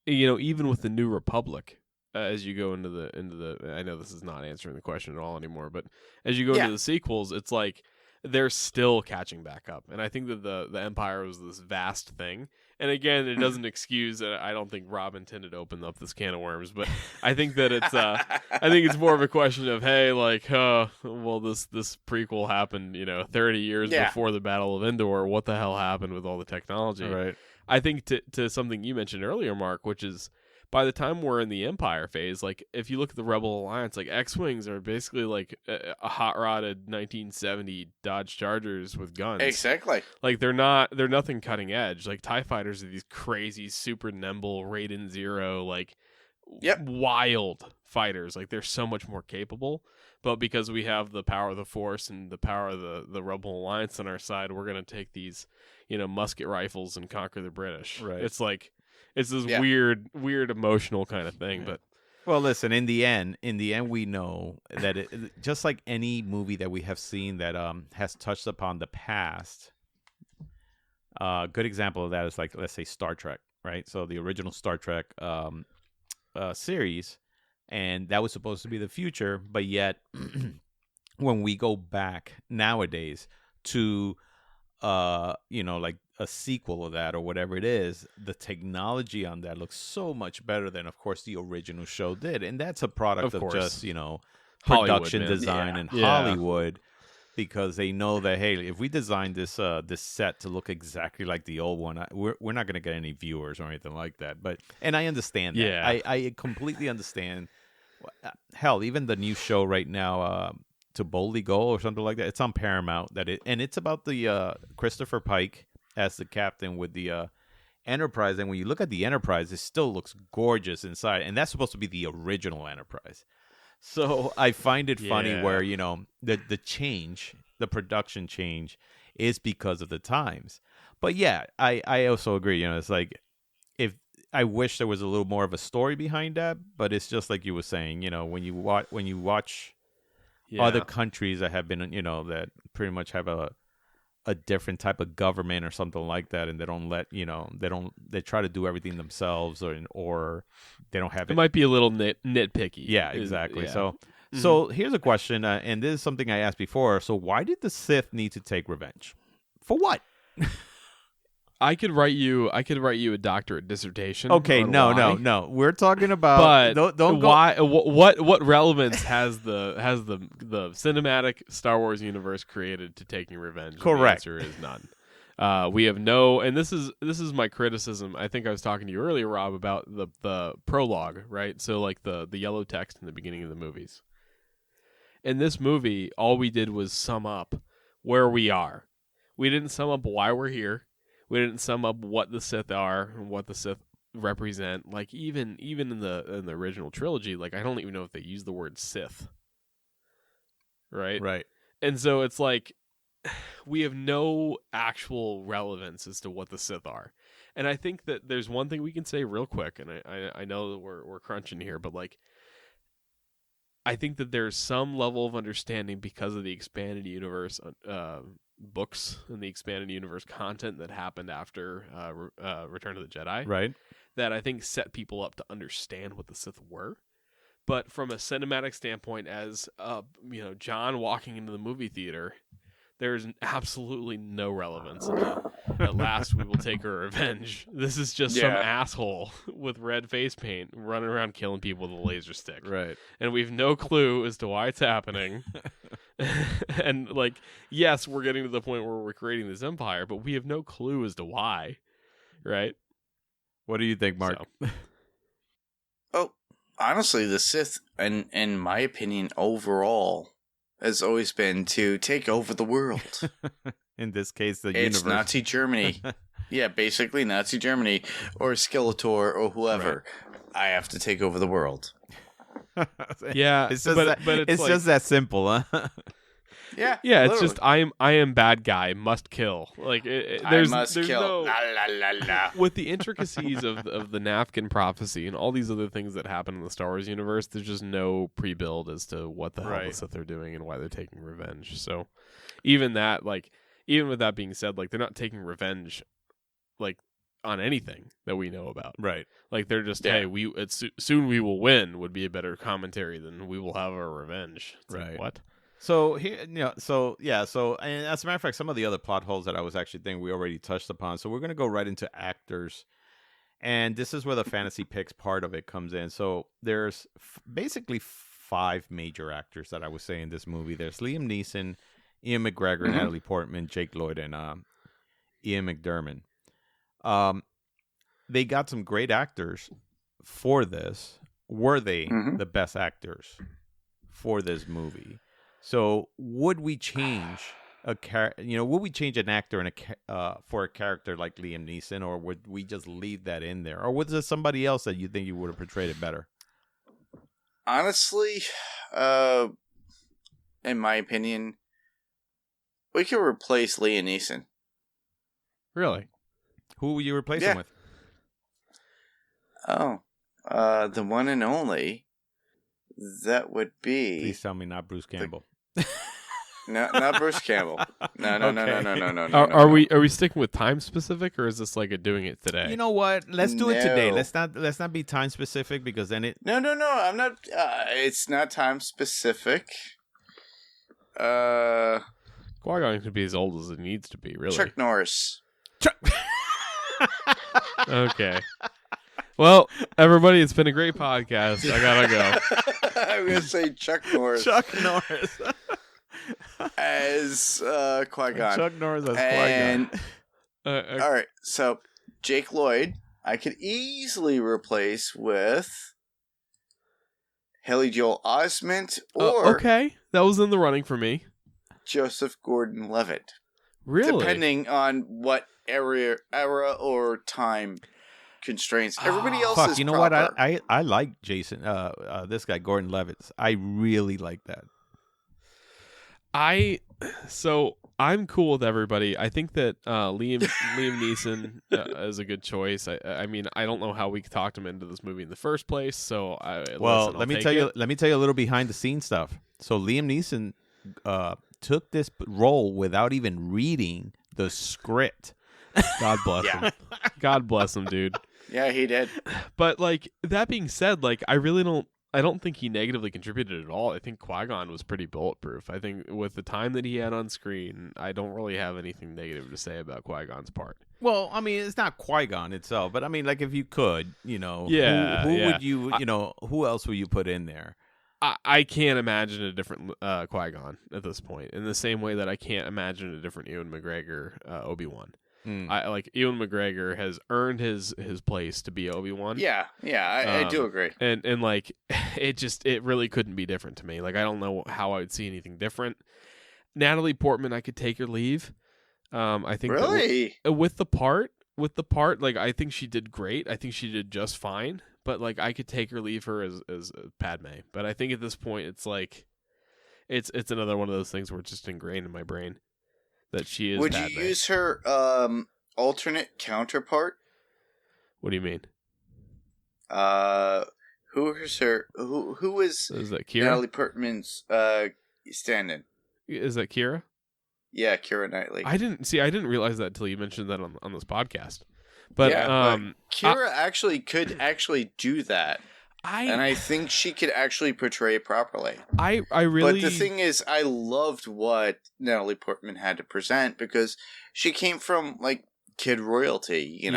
[SPEAKER 2] even with the New Republic, as you go into the, I know this is not answering the question at all anymore, but as you go into the sequels, it's like they're still catching back up, and I think that the Empire was this vast thing. And again, it doesn't excuse. I don't think Rob intended to open up this can of worms, but I think that it's. I think it's more of a question of, hey, like, well, this prequel happened, 30 years before the Battle of Endor. What the hell happened with all the technology?
[SPEAKER 1] Right.
[SPEAKER 2] I think to something you mentioned earlier, Mark, which is by the time we're in the Empire phase, like if you look at the Rebel Alliance, like X-Wings are basically like a hot-rodded 1970 Dodge Chargers with guns.
[SPEAKER 3] Exactly.
[SPEAKER 2] Like they're nothing cutting edge. Like TIE fighters are these crazy, super nimble Raiden Zero, like wild fighters. Like they're so much more capable. But because we have the power of the Force and the power of the Rebel Alliance on our side, we're going to take these, musket rifles and conquer the British.
[SPEAKER 1] Right.
[SPEAKER 2] It's like, it's this weird emotional kind of thing. But
[SPEAKER 1] well, listen, in the end, we know that it, just like any movie that we have seen that has touched upon the past. Good example of that is like, let's say, Star Trek, right? So the original Star Trek series, and that was supposed to be the future, but yet when we go back nowadays to like a sequel of that or whatever it is, the technology on that looks so much better than, of course, the original show did. And that's a product of just, production design and Hollywood, because they know that, hey, if we design this set to look exactly like the old one, we're not going to get any viewers or anything like that. And I understand that.
[SPEAKER 2] Yeah.
[SPEAKER 1] I completely understand. Hell, even the new show right now, To Boldly Go or something like that, it's on Paramount, and it's about the Christopher Pike as the captain with the Enterprise. And when you look at the Enterprise, it still looks gorgeous inside, and that's supposed to be the original Enterprise. So I find it funny where the change, the production change, is because of the times. But I also agree. It's like, if I wish there was a little more of a story behind that, but it's just like you were saying. When you watch other countries that have been, that pretty much have a different type of government or something like that, and they don't let, they try to do everything themselves, or they don't have it.
[SPEAKER 2] It might be a little nitpicky.
[SPEAKER 1] Yeah, exactly. So here's a question, and this is something I asked before. So why did the Sith need to take revenge? For what?
[SPEAKER 2] I could write you a doctorate dissertation.
[SPEAKER 1] Okay, no. We're talking about.
[SPEAKER 2] But
[SPEAKER 1] don't go.
[SPEAKER 2] Why? What relevance has the cinematic Star Wars universe created to taking revenge?
[SPEAKER 1] Correct.
[SPEAKER 2] The answer is none. We have no, and this is my criticism. I think I was talking to you earlier, Rob, about the prologue, right? So like the yellow text in the beginning of the movies. In this movie, all we did was sum up where we are. We didn't sum up why we're here. We didn't sum up what the Sith are and what the Sith represent. Like even in the original trilogy, like I don't even know if they use the word Sith. Right?
[SPEAKER 1] Right.
[SPEAKER 2] And so it's like we have no actual relevance as to what the Sith are. And I think that there's one thing we can say real quick, and I know that we're crunching here, but like I think that there's some level of understanding because of the expanded universe books and the expanded universe content that happened after Return of the Jedi,
[SPEAKER 1] right?
[SPEAKER 2] That I think set people up to understand what the Sith were. But from a cinematic standpoint, as John walking into the movie theater, there's absolutely no relevance. At last, we will take our revenge. This is just some asshole with red face paint running around killing people with a laser stick.
[SPEAKER 1] Right.
[SPEAKER 2] And we have no clue as to why it's happening. And, like, yes, we're getting to the point where we're creating this empire, but we have no clue as to why. Right?
[SPEAKER 1] What do you think, Mark?
[SPEAKER 3] Oh, honestly, the Sith, in my opinion, overall, has always been to take over the world.
[SPEAKER 1] In this case, the
[SPEAKER 3] it's
[SPEAKER 1] universe.
[SPEAKER 3] Nazi Germany. Yeah, basically Nazi Germany or Skeletor or whoever. Right. I have to take over the world.
[SPEAKER 2] Yeah,
[SPEAKER 1] it's just it's like, just that simple, huh?
[SPEAKER 3] Yeah,
[SPEAKER 2] yeah. It's just I am bad guy, must kill. Like there's
[SPEAKER 3] kill.
[SPEAKER 2] No,
[SPEAKER 3] la, la, la, la.
[SPEAKER 2] With the intricacies of the Napkin prophecy and all these other things that happen in the Star Wars universe, there's just no pre-build as to what the hell the Sith are doing and why they're taking revenge. So even with that being said, like they're not taking revenge like on anything that we know about.
[SPEAKER 1] Right.
[SPEAKER 2] Like they're just, hey, soon we will win would be a better commentary than we will have our revenge. It's
[SPEAKER 1] right.
[SPEAKER 2] Like, what?
[SPEAKER 1] So here, and as a matter of fact, some of the other plot holes that I was actually thinking we already touched upon. So we're going to go right into actors, and this is where the fantasy picks part of it comes in. So there's basically 5 major actors that I would say in this movie. There's Liam Neeson, Ian McGregor, Natalie Portman, Jake Lloyd, and Ian McDermott. They got some great actors for this. Were they the best actors for this movie? So would we change would we change an actor in for a character like Liam Neeson, or would we just leave that in there, or was there somebody else that you think you would have portrayed it better?
[SPEAKER 3] Honestly, in my opinion, we could replace Liam Neeson.
[SPEAKER 2] Really?
[SPEAKER 1] Who will you replace him with?
[SPEAKER 3] Oh, the one and only. That would be.
[SPEAKER 1] Please tell me not Bruce Campbell.
[SPEAKER 3] No, not Bruce Campbell. No.
[SPEAKER 2] Are we sticking with time specific, or is this like a doing it today?
[SPEAKER 1] You know what? Let's do it today. Let's not be time specific, because then it.
[SPEAKER 3] No. I'm not. It's not time specific.
[SPEAKER 2] Qui-Gon could be as old as it needs to be. Really.
[SPEAKER 3] Chuck Norris.
[SPEAKER 2] Okay. Well, everybody, it's been a great podcast. I gotta go.
[SPEAKER 3] I'm gonna say Chuck Norris.
[SPEAKER 1] Chuck Norris
[SPEAKER 3] as Qui-Gon.
[SPEAKER 1] Chuck Norris as Qui-Gon.
[SPEAKER 3] All right, so Jake Lloyd, I could easily replace with Haley Joel Osment or
[SPEAKER 2] okay, that was in the running for me.
[SPEAKER 3] Joseph Gordon-Levitt.
[SPEAKER 2] Really,
[SPEAKER 3] depending on what era or time constraints. Everybody else is
[SPEAKER 1] you know
[SPEAKER 3] proper.
[SPEAKER 1] what? I like Jason. This guy Gordon-Levitt. I really like that.
[SPEAKER 2] I'm cool with everybody. I think that Liam Neeson is a good choice. I mean, I don't know how we talked him into this movie in the first place. So
[SPEAKER 1] let me tell you a little behind the scenes stuff. So Liam Neeson took this role without even reading the script.
[SPEAKER 2] God bless him. God bless him, dude.
[SPEAKER 3] Yeah, he did.
[SPEAKER 2] But like that being said, like I don't think he negatively contributed at all. I think Qui-Gon was pretty bulletproof. I think with the time that he had on screen, I don't really have anything negative to say about Qui-Gon's part.
[SPEAKER 1] Well, I mean, it's not Qui-Gon itself, but I mean, like if you could, who would you, who else would you put in there?
[SPEAKER 2] I can't imagine a different Qui-Gon at this point, in the same way that I can't imagine a different Ewan McGregor Obi-Wan. I like Ewan McGregor has earned his place to be Obi-Wan.
[SPEAKER 3] Yeah, I do agree.
[SPEAKER 2] And like it really couldn't be different to me. Like I don't know how I would see anything different. Natalie Portman, I could take or leave. I think
[SPEAKER 3] really
[SPEAKER 2] with the part, like I think she did great. I think she did just fine. But like I could take or leave her as Padme. But I think at this point it's like it's another one of those things where it's just ingrained in my brain that she is.
[SPEAKER 3] Would
[SPEAKER 2] Padme.
[SPEAKER 3] you use her alternate counterpart?
[SPEAKER 2] What do you mean?
[SPEAKER 3] Who is her? Who is
[SPEAKER 2] that? Keira?
[SPEAKER 3] Natalie Portman's stand-in?
[SPEAKER 2] Is that Keira?
[SPEAKER 3] Yeah, Keira Knightley.
[SPEAKER 2] I didn't realize that until you mentioned that on this podcast. But
[SPEAKER 3] but Keira could actually do that. And I think she could actually portray it properly.
[SPEAKER 2] I really.
[SPEAKER 3] But the thing is, I loved what Natalie Portman had to present because she came from like kid royalty.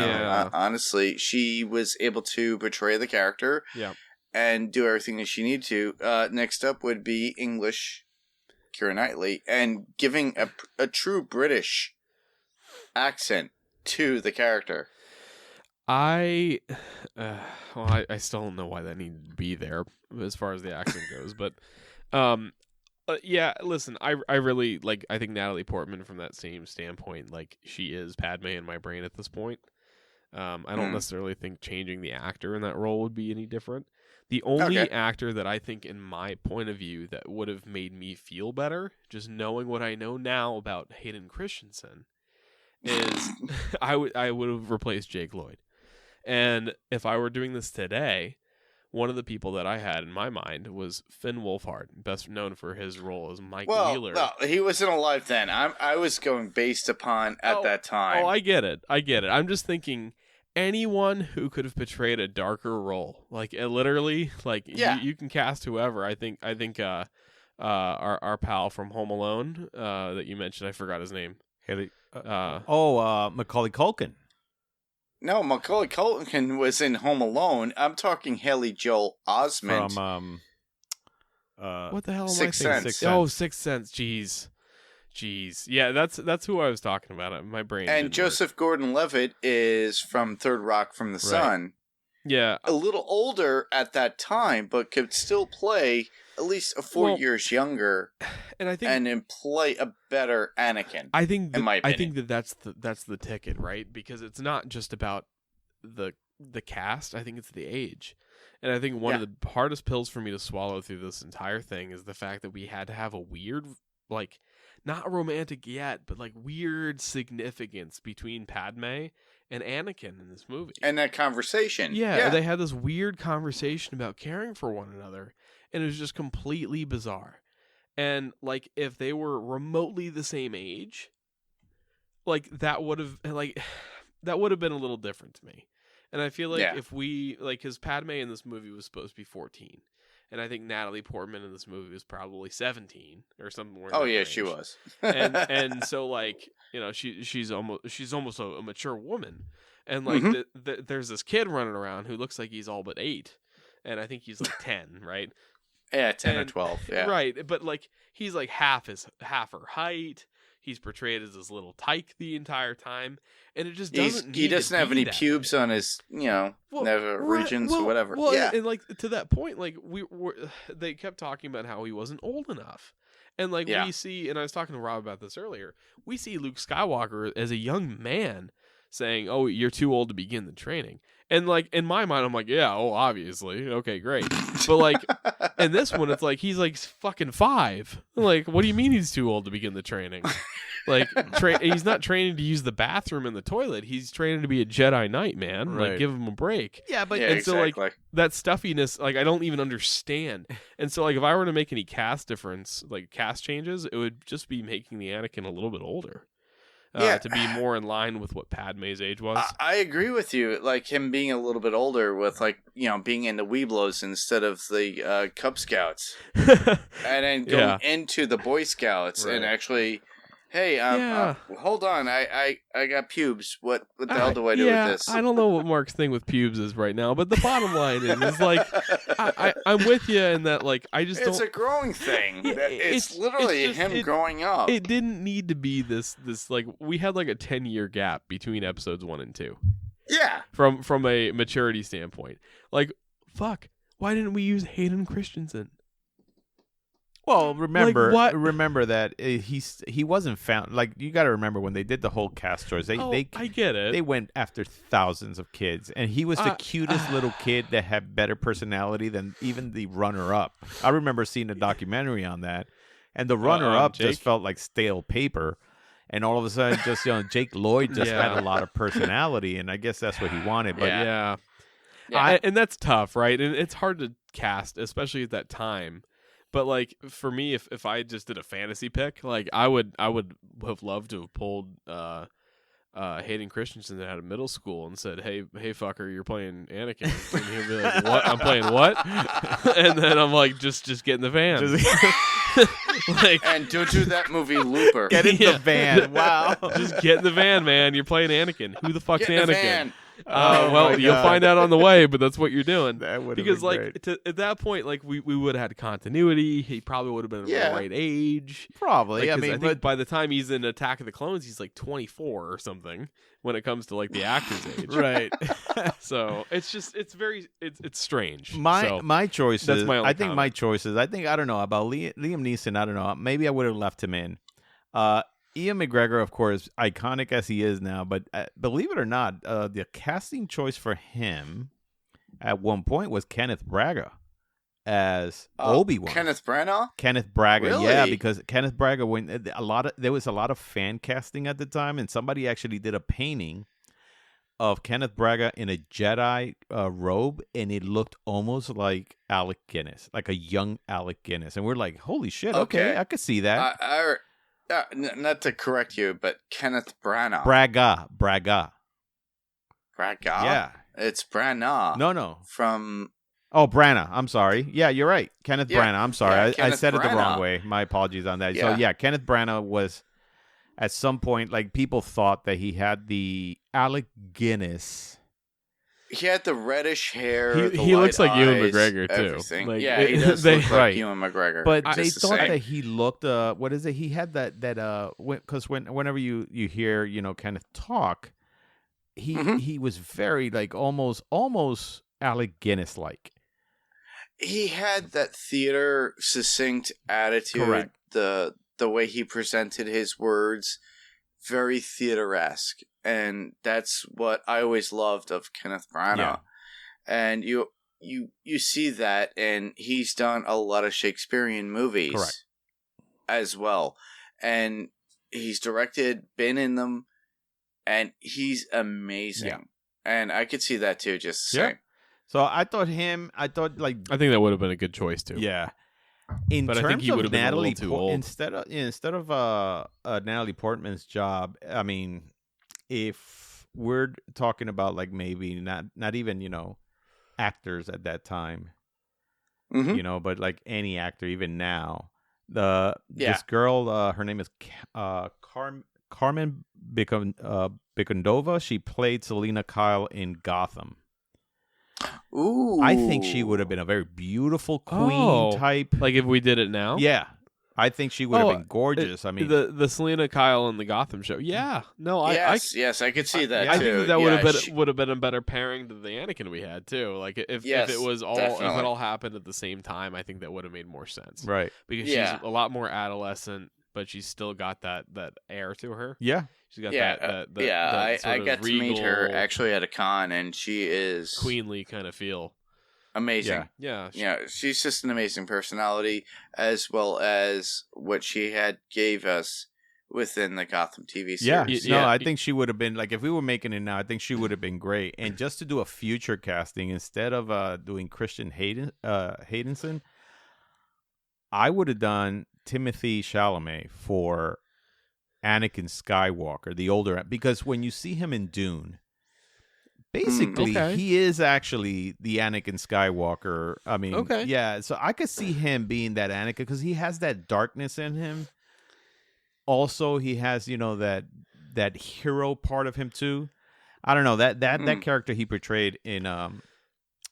[SPEAKER 3] Honestly, she was able to portray the character.
[SPEAKER 2] Yeah.
[SPEAKER 3] And do everything that she needed to. Next up would be English Keira Knightley and giving a true British accent to the character.
[SPEAKER 2] I still don't know why that needed to be there as far as the accent goes, but yeah, listen, I really like. I think Natalie Portman from that same standpoint, like she is Padme in my brain at this point. I don't necessarily think changing the actor in that role would be any different. The only actor that I think, in my point of view, that would have made me feel better, just knowing what I know now about Hayden Christensen, is I would have replaced Jake Lloyd. And if I were doing this today, one of the people that I had in my mind was Finn Wolfhard, best known for his role as Mike Wheeler.
[SPEAKER 3] Well, he wasn't alive then. I was going based upon at that time.
[SPEAKER 2] Oh, I get it. I'm just thinking anyone who could have portrayed a darker role, like literally, like you can cast whoever. I think our pal from Home Alone that you mentioned, I forgot his name.
[SPEAKER 1] Macaulay Culkin.
[SPEAKER 3] No, Macaulay Culkin was in Home Alone. I'm talking Haley Joel Osment
[SPEAKER 1] from
[SPEAKER 2] what the hell am
[SPEAKER 3] Sixth
[SPEAKER 2] I
[SPEAKER 3] Sense.
[SPEAKER 2] thinking? Oh, Sixth Sense. Jeez. Yeah, that's who I was talking about. My brain.
[SPEAKER 3] And Joseph Gordon-Levitt is from Third Rock from the Sun.
[SPEAKER 2] Yeah,
[SPEAKER 3] a little older at that time, but could still play at least 4 years younger, and play a better Anakin.
[SPEAKER 2] I think
[SPEAKER 3] in my opinion.
[SPEAKER 2] I think that's the ticket, right? Because it's not just about the cast. I think it's the age, and I think one of the hardest pills for me to swallow through this entire thing is the fact that we had to have a weird, like, not romantic yet, but like weird significance between Padme and Anakin in this movie.
[SPEAKER 3] And that conversation.
[SPEAKER 2] Yeah, they had this weird conversation about caring for one another, and it was just completely bizarre. And like, if they were remotely the same age, like that would have been a little different to me. And I feel like if we, like, because Padme in this movie was supposed to be 14. And I think Natalie Portman in this movie was probably 17 or something.
[SPEAKER 3] Oh yeah, she was.
[SPEAKER 2] and so, like, you know, she's almost a mature woman, and like there's this kid running around who looks like he's all but 8, and I think he's like 10, right?
[SPEAKER 3] Yeah, 10 or 12. Yeah,
[SPEAKER 2] right. But like he's like half her height. He's portrayed as this little tyke the entire time, and it just doesn't.
[SPEAKER 3] He doesn't have any pubes on his, regions or whatever.
[SPEAKER 2] Well, and like to that point, like they kept talking about how he wasn't old enough, and like we see, and I was talking to Rob about this earlier. We see Luke Skywalker as a young man saying, "Oh, you're too old to begin the training." And like in my mind, I'm like, "Yeah, obviously, okay, great." But like in this one, it's like he's like fucking 5. Like, what do you mean he's too old to begin the training? Like, he's not training to use the bathroom and the toilet. He's training to be a Jedi Knight, man.
[SPEAKER 1] Right.
[SPEAKER 2] Like, give him a break.
[SPEAKER 1] Yeah, but
[SPEAKER 2] so like that stuffiness, like I don't even understand. And so like if I were to make any cast changes, it would just be making the Anakin a little bit older. To be more in line with what Padme's age was.
[SPEAKER 3] I agree with you. Like him being a little bit older with, like, being in the Weeblos instead of the Cub Scouts. And then going into the Boy Scouts and actually, hey, hold on, I got pubes. What the hell do I do with this?
[SPEAKER 2] I don't know what Mark's thing with pubes is right now, but the bottom line is like, I'm with you in that, like, I just
[SPEAKER 3] It's a growing thing. It's literally him growing up.
[SPEAKER 2] It didn't need to be this, like, we had like a 10-year gap between episodes 1 and 2.
[SPEAKER 3] Yeah.
[SPEAKER 2] From a maturity standpoint. Like, fuck, why didn't we use Hayden Christensen?
[SPEAKER 1] Well, remember that he wasn't found. Like, you got to remember when they did the whole cast choice. I
[SPEAKER 2] get it.
[SPEAKER 1] They went after thousands of kids, and he was the cutest little kid that had better personality than even the runner-up. I remember seeing a documentary on that, and the runner-up just felt like stale paper. And all of a sudden, just Jake Lloyd just had a lot of personality, and I guess that's what he wanted. But
[SPEAKER 2] and that's tough, right? And it's hard to cast, especially at that time. But like for me, if I just did a fantasy pick, like I would have loved to have pulled Hayden Christensen out of middle school and said, "Hey fucker, you're playing Anakin," and he'll be like, "What? I'm playing what?" And then I'm like, "Just get in the van."
[SPEAKER 3] Like, and don't do that movie Looper.
[SPEAKER 1] Get in the van. Wow.
[SPEAKER 2] Just get in the van, man. You're playing Anakin. Who the fuck's
[SPEAKER 3] Get in the
[SPEAKER 2] Anakin?
[SPEAKER 3] van.
[SPEAKER 2] Well, you'll find out on the way, but that's what you're doing.
[SPEAKER 1] That would
[SPEAKER 2] because, like,
[SPEAKER 1] great.
[SPEAKER 2] At that point, like, we would have had continuity. He probably would have been the right age.
[SPEAKER 1] Probably.
[SPEAKER 2] Like,
[SPEAKER 1] I mean,
[SPEAKER 2] I think by the time he's in Attack of the Clones, he's like 24 or something when it comes to like the actor's age.
[SPEAKER 1] Right.
[SPEAKER 2] So it's strange.
[SPEAKER 1] My choices.
[SPEAKER 2] That's my only
[SPEAKER 1] I think
[SPEAKER 2] comment.
[SPEAKER 1] my choices. I don't know about Liam Neeson. I don't know. Maybe I would have left him in. Ian McGregor, of course, iconic as he is now, but believe it or not, the casting choice for him at one point was Kenneth Braga as Obi-Wan.
[SPEAKER 3] Kenneth Branagh?
[SPEAKER 1] Kenneth Braga,
[SPEAKER 3] Really?
[SPEAKER 1] yeah, because Kenneth Braga, there was a lot of fan casting at the time, and somebody actually did a painting of Kenneth Braga in a Jedi robe, and it looked almost like Alec Guinness, like a young Alec Guinness, and we're like, holy shit, okay, I could see that.
[SPEAKER 3] Not to correct you, but Kenneth Branagh.
[SPEAKER 1] Braga.
[SPEAKER 3] Braga?
[SPEAKER 1] Yeah.
[SPEAKER 3] It's Branagh.
[SPEAKER 1] No.
[SPEAKER 3] From...
[SPEAKER 1] Oh, Branagh. I'm sorry. Yeah, you're right. Kenneth Branagh. I'm sorry. I said it the wrong
[SPEAKER 3] Branagh.
[SPEAKER 1] way. My apologies on that.
[SPEAKER 3] Yeah.
[SPEAKER 1] So, yeah, Kenneth Branagh was, at some point, like, people thought that he had the Alec Guinness.
[SPEAKER 3] He had the reddish hair.
[SPEAKER 2] He looks like
[SPEAKER 3] eyes,
[SPEAKER 2] Ewan McGregor, too.
[SPEAKER 3] Everything.
[SPEAKER 2] Like,
[SPEAKER 3] yeah, he does look like
[SPEAKER 1] right.
[SPEAKER 3] Ewan McGregor.
[SPEAKER 1] But
[SPEAKER 3] just
[SPEAKER 1] they
[SPEAKER 3] the
[SPEAKER 1] thought
[SPEAKER 3] same.
[SPEAKER 1] that he looked, what is it? He had that because whenever you hear, Kenneth talk, he was very, like, almost Alec Guinness-like.
[SPEAKER 3] He had that theater succinct attitude.
[SPEAKER 1] Correct.
[SPEAKER 3] The way he presented his words, very theater-esque. And that's what I always loved of Kenneth Branagh.
[SPEAKER 1] Yeah.
[SPEAKER 3] And you see that, and he's done a lot of Shakespearean movies.
[SPEAKER 1] Correct.
[SPEAKER 3] As well. And he's directed, been in them, and he's amazing.
[SPEAKER 1] Yeah.
[SPEAKER 3] And I could see that too, just the same.
[SPEAKER 1] So I thought like,
[SPEAKER 2] I think that would have been a good choice too.
[SPEAKER 1] yeah.
[SPEAKER 2] But I think he would have been a little too old.
[SPEAKER 1] Instead of Natalie Portman's job, I mean, if we're talking about, like, maybe not even actors at that time, but like any actor even now, this girl, her name is Carmen Bicondova. She played Selena Kyle in Gotham.
[SPEAKER 3] Ooh.
[SPEAKER 1] I think she would have been a very beautiful queen type.
[SPEAKER 2] Like if we did it now?
[SPEAKER 1] Yeah. I think she would have been gorgeous. I mean,
[SPEAKER 2] the Selena Kyle in the Gotham show. Yeah. No,
[SPEAKER 3] yes, I could see that too.
[SPEAKER 2] I think that would have been a better pairing to the Anakin we had too. Like if it was all if it all happened at the same time, I think that would have made more sense.
[SPEAKER 1] Right.
[SPEAKER 2] Because she's a lot more adolescent, but she's still got that air to her.
[SPEAKER 1] Yeah.
[SPEAKER 2] She's got that
[SPEAKER 3] I got to meet her actually at a con, and she is
[SPEAKER 2] queenly kind of feel.
[SPEAKER 3] Amazing.
[SPEAKER 2] Yeah.
[SPEAKER 3] She's just an amazing personality, as well as what she gave us within the Gotham TV series.
[SPEAKER 1] No, I think she would have been, like, if we were making it now, I think she would have been great. And just to do a future casting instead of doing Christian Haydenson, I would have done Timothy Chalamet for Anakin Skywalker, the older, because when you see him in Dune, basically he is actually the Anakin Skywalker. I mean, yeah, so I could see him being that Anakin because he has that darkness in him. Also, he has, that hero part of him too. I don't know, that character he portrayed in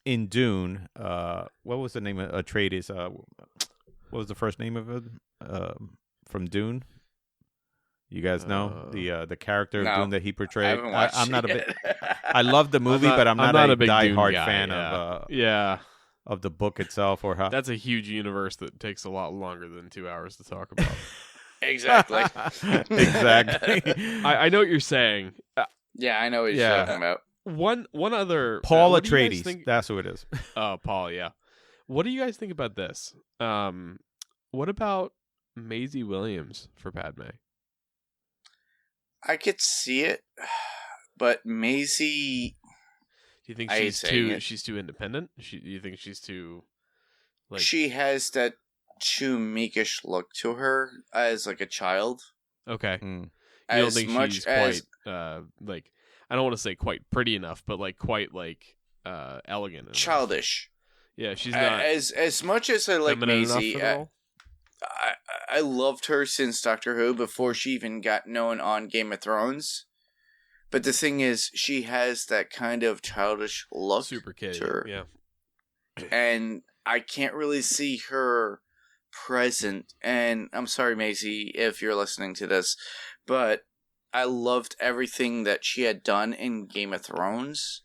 [SPEAKER 1] Dune, what was the name of Atreides? What was the first name of it? From Dune? You guys know the character of Dune that he portrayed? I'm not a bit. I love the movie, but I'm not a big diehard fan of the book itself or how.
[SPEAKER 2] That's a huge universe that takes a lot longer than 2 hours to talk about.
[SPEAKER 3] Exactly.
[SPEAKER 2] I know what you're saying.
[SPEAKER 3] Yeah, I know what you're talking about.
[SPEAKER 2] One other
[SPEAKER 1] Paul Atreides. That's who it is.
[SPEAKER 2] Oh, Paul. Yeah. What do you guys think about this? What about Maisie Williams for Padme?
[SPEAKER 3] I could see it, but Maisie.
[SPEAKER 2] Do you think she's too independent? Do you think she's too? Like... She
[SPEAKER 3] has that too meekish look to her as like a child.
[SPEAKER 2] Okay. You don't think she's quite like, I don't want to say quite pretty enough, but like quite like elegant enough.
[SPEAKER 3] Childish.
[SPEAKER 2] Yeah, she's not
[SPEAKER 3] as much as I like Maisie. I loved her since Doctor Who before she even got known on Game of Thrones. But the thing is, she has that kind of childish look.
[SPEAKER 2] Super kid.
[SPEAKER 3] To her.
[SPEAKER 2] Yeah.
[SPEAKER 3] And I can't really see her present. And I'm sorry, Maisie, if you're listening to this, but I loved everything that she had done in Game of Thrones.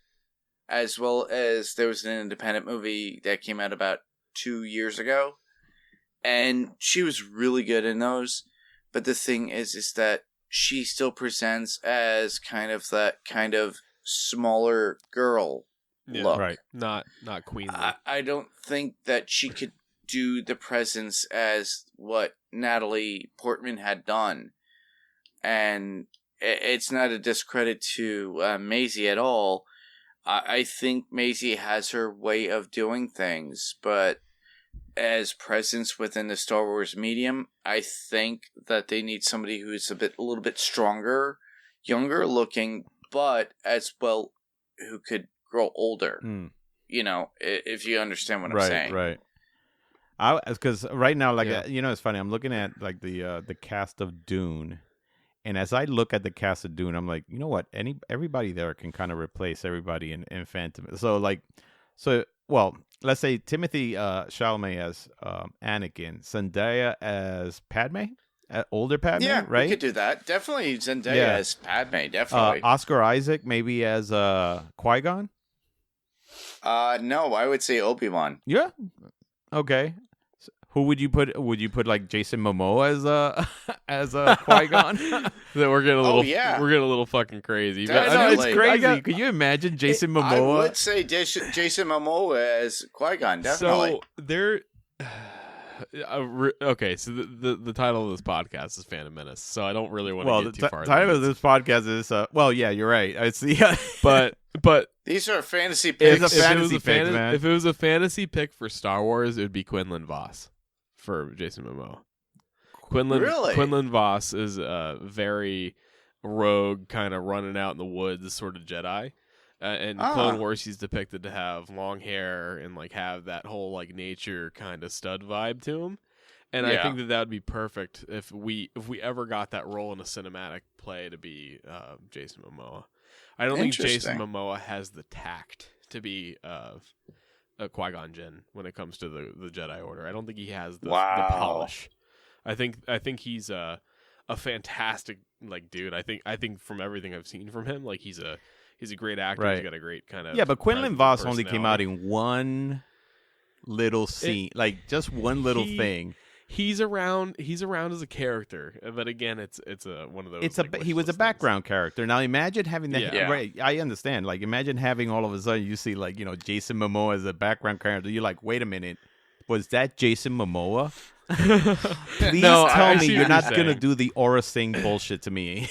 [SPEAKER 3] As well as there was an independent movie that came out about 2 years ago. And she was really good in those. But the thing is that she still presents as kind of that kind of smaller girl look.
[SPEAKER 2] Right. Not queenly.
[SPEAKER 3] I don't think that she could do the presence as what Natalie Portman had done. And it's not a discredit to Maisie at all. I think Maisie has her way of doing things, but as presence within the Star Wars medium, I think that they need somebody who's a little bit stronger, younger looking, but as well who could grow older. If you understand what I'm saying.
[SPEAKER 1] Right. Because right now, it's funny. I'm looking at like the cast of Dune, and as I look at the cast of Dune, I'm like, you know what? Everybody there can kind of replace everybody in Phantom. Well, let's say Timothy Chalamet as Anakin, Zendaya as Padme, older Padme,
[SPEAKER 3] yeah,
[SPEAKER 1] right?
[SPEAKER 3] We could do that. Definitely Zendaya as Padme. Definitely.
[SPEAKER 1] Oscar Isaac maybe as Qui-Gon.
[SPEAKER 3] No, I would say Obi-Wan.
[SPEAKER 1] Yeah. Okay. Who would you put? Would you put like Jason Momoa as a Qui-Gon?
[SPEAKER 2] That we're getting a little, we're getting a little fucking crazy.
[SPEAKER 3] No,
[SPEAKER 1] it's crazy. Could you imagine Jason Momoa?
[SPEAKER 3] I would say Jason Momoa as Qui-Gon. Definitely.
[SPEAKER 2] So there. Okay, so the title of this podcast is Phantom Menace, so I don't really want to get too far.
[SPEAKER 1] The title of this podcast is yeah, you're right. It's the
[SPEAKER 2] but
[SPEAKER 3] these are fantasy picks.
[SPEAKER 1] It's a fantasy pick, man.
[SPEAKER 2] If it was a fantasy pick for Star Wars, it would be Quinlan Vos for Jason Momoa. Quinlan Vos is a very rogue, kind of running out in the woods sort of Jedi. And Clone Wars, he's depicted to have long hair and like have that whole like nature kind of stud vibe to him. And I think that would be perfect if we ever got that role in a cinematic play to be Jason Momoa. I don't think Jason Momoa has the tact to be a Qui-Gon Jinn when it comes to the Jedi Order. I don't think he has the polish. I think he's a fantastic like dude. I think from everything I've seen from him, like he's a great actor.
[SPEAKER 1] Right.
[SPEAKER 2] He's got a great kind of
[SPEAKER 1] but Quinlan Vos only came out in one little scene, just one little thing.
[SPEAKER 2] He's around as a character, but again, it's one of those.
[SPEAKER 1] He was a background character. Now imagine having that.
[SPEAKER 2] Yeah.
[SPEAKER 1] Right, I understand. Like imagine having all of a sudden you see like Jason Momoa as a background character. You're like, wait a minute, was that Jason Momoa? Please tell me you're not gonna do the Aura Singh bullshit to me.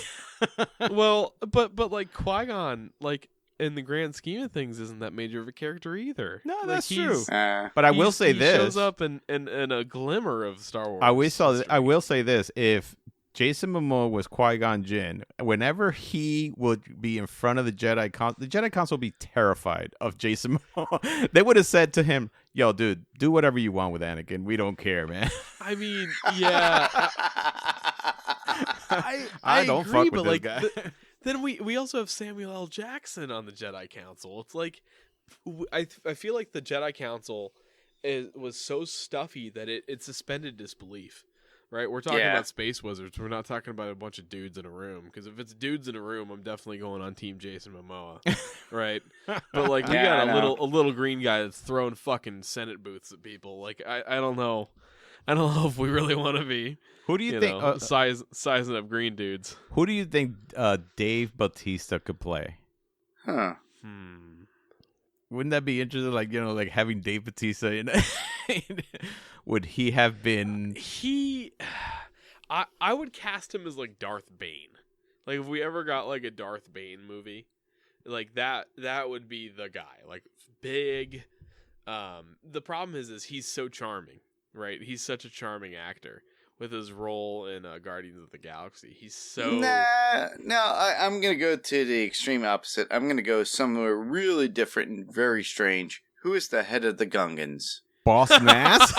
[SPEAKER 2] Well, but like Qui-Gon, like in the grand scheme of things, isn't that major of a character either.
[SPEAKER 1] No,
[SPEAKER 2] like,
[SPEAKER 1] that's true. But I will say this:
[SPEAKER 2] shows up in a glimmer of Star Wars.
[SPEAKER 1] I will say this: if Jason Momoa was Qui-Gon Jinn, whenever he would be in front of the Jedi Council would be terrified of Jason Momoa. They would have said to him, "Yo, dude, do whatever you want with Anakin. We don't care, man."
[SPEAKER 2] I mean, yeah. I
[SPEAKER 1] don't
[SPEAKER 2] agree,
[SPEAKER 1] fuck with
[SPEAKER 2] but
[SPEAKER 1] this guy.
[SPEAKER 2] Then we also have Samuel L. Jackson on the Jedi Council. It's like I feel like the Jedi Council was so stuffy that it suspended disbelief. Right, we're talking about space wizards. We're not talking about a bunch of dudes in a room. Because if it's dudes in a room, I'm definitely going on Team Jason Momoa. Right, but like we got a little green guy that's throwing fucking Senate booths at people. Like I don't know. I don't know if we really want to be.
[SPEAKER 1] Who do you think
[SPEAKER 2] sizing up green dudes?
[SPEAKER 1] Who do you think Dave Bautista could play?
[SPEAKER 3] Huh.
[SPEAKER 1] Wouldn't that be interesting? Like having Dave Bautista in. Would he have been?
[SPEAKER 2] I would cast him as like Darth Bane. Like if we ever got like a Darth Bane movie, like that would be the guy. Like big. The problem is he's so charming. Right, he's such a charming actor with his role in Guardians of the Galaxy. He's so
[SPEAKER 3] I'm gonna go to the extreme opposite. I'm gonna go somewhere really different and very strange. Who is the head of the Gungans?
[SPEAKER 1] Boss Nass.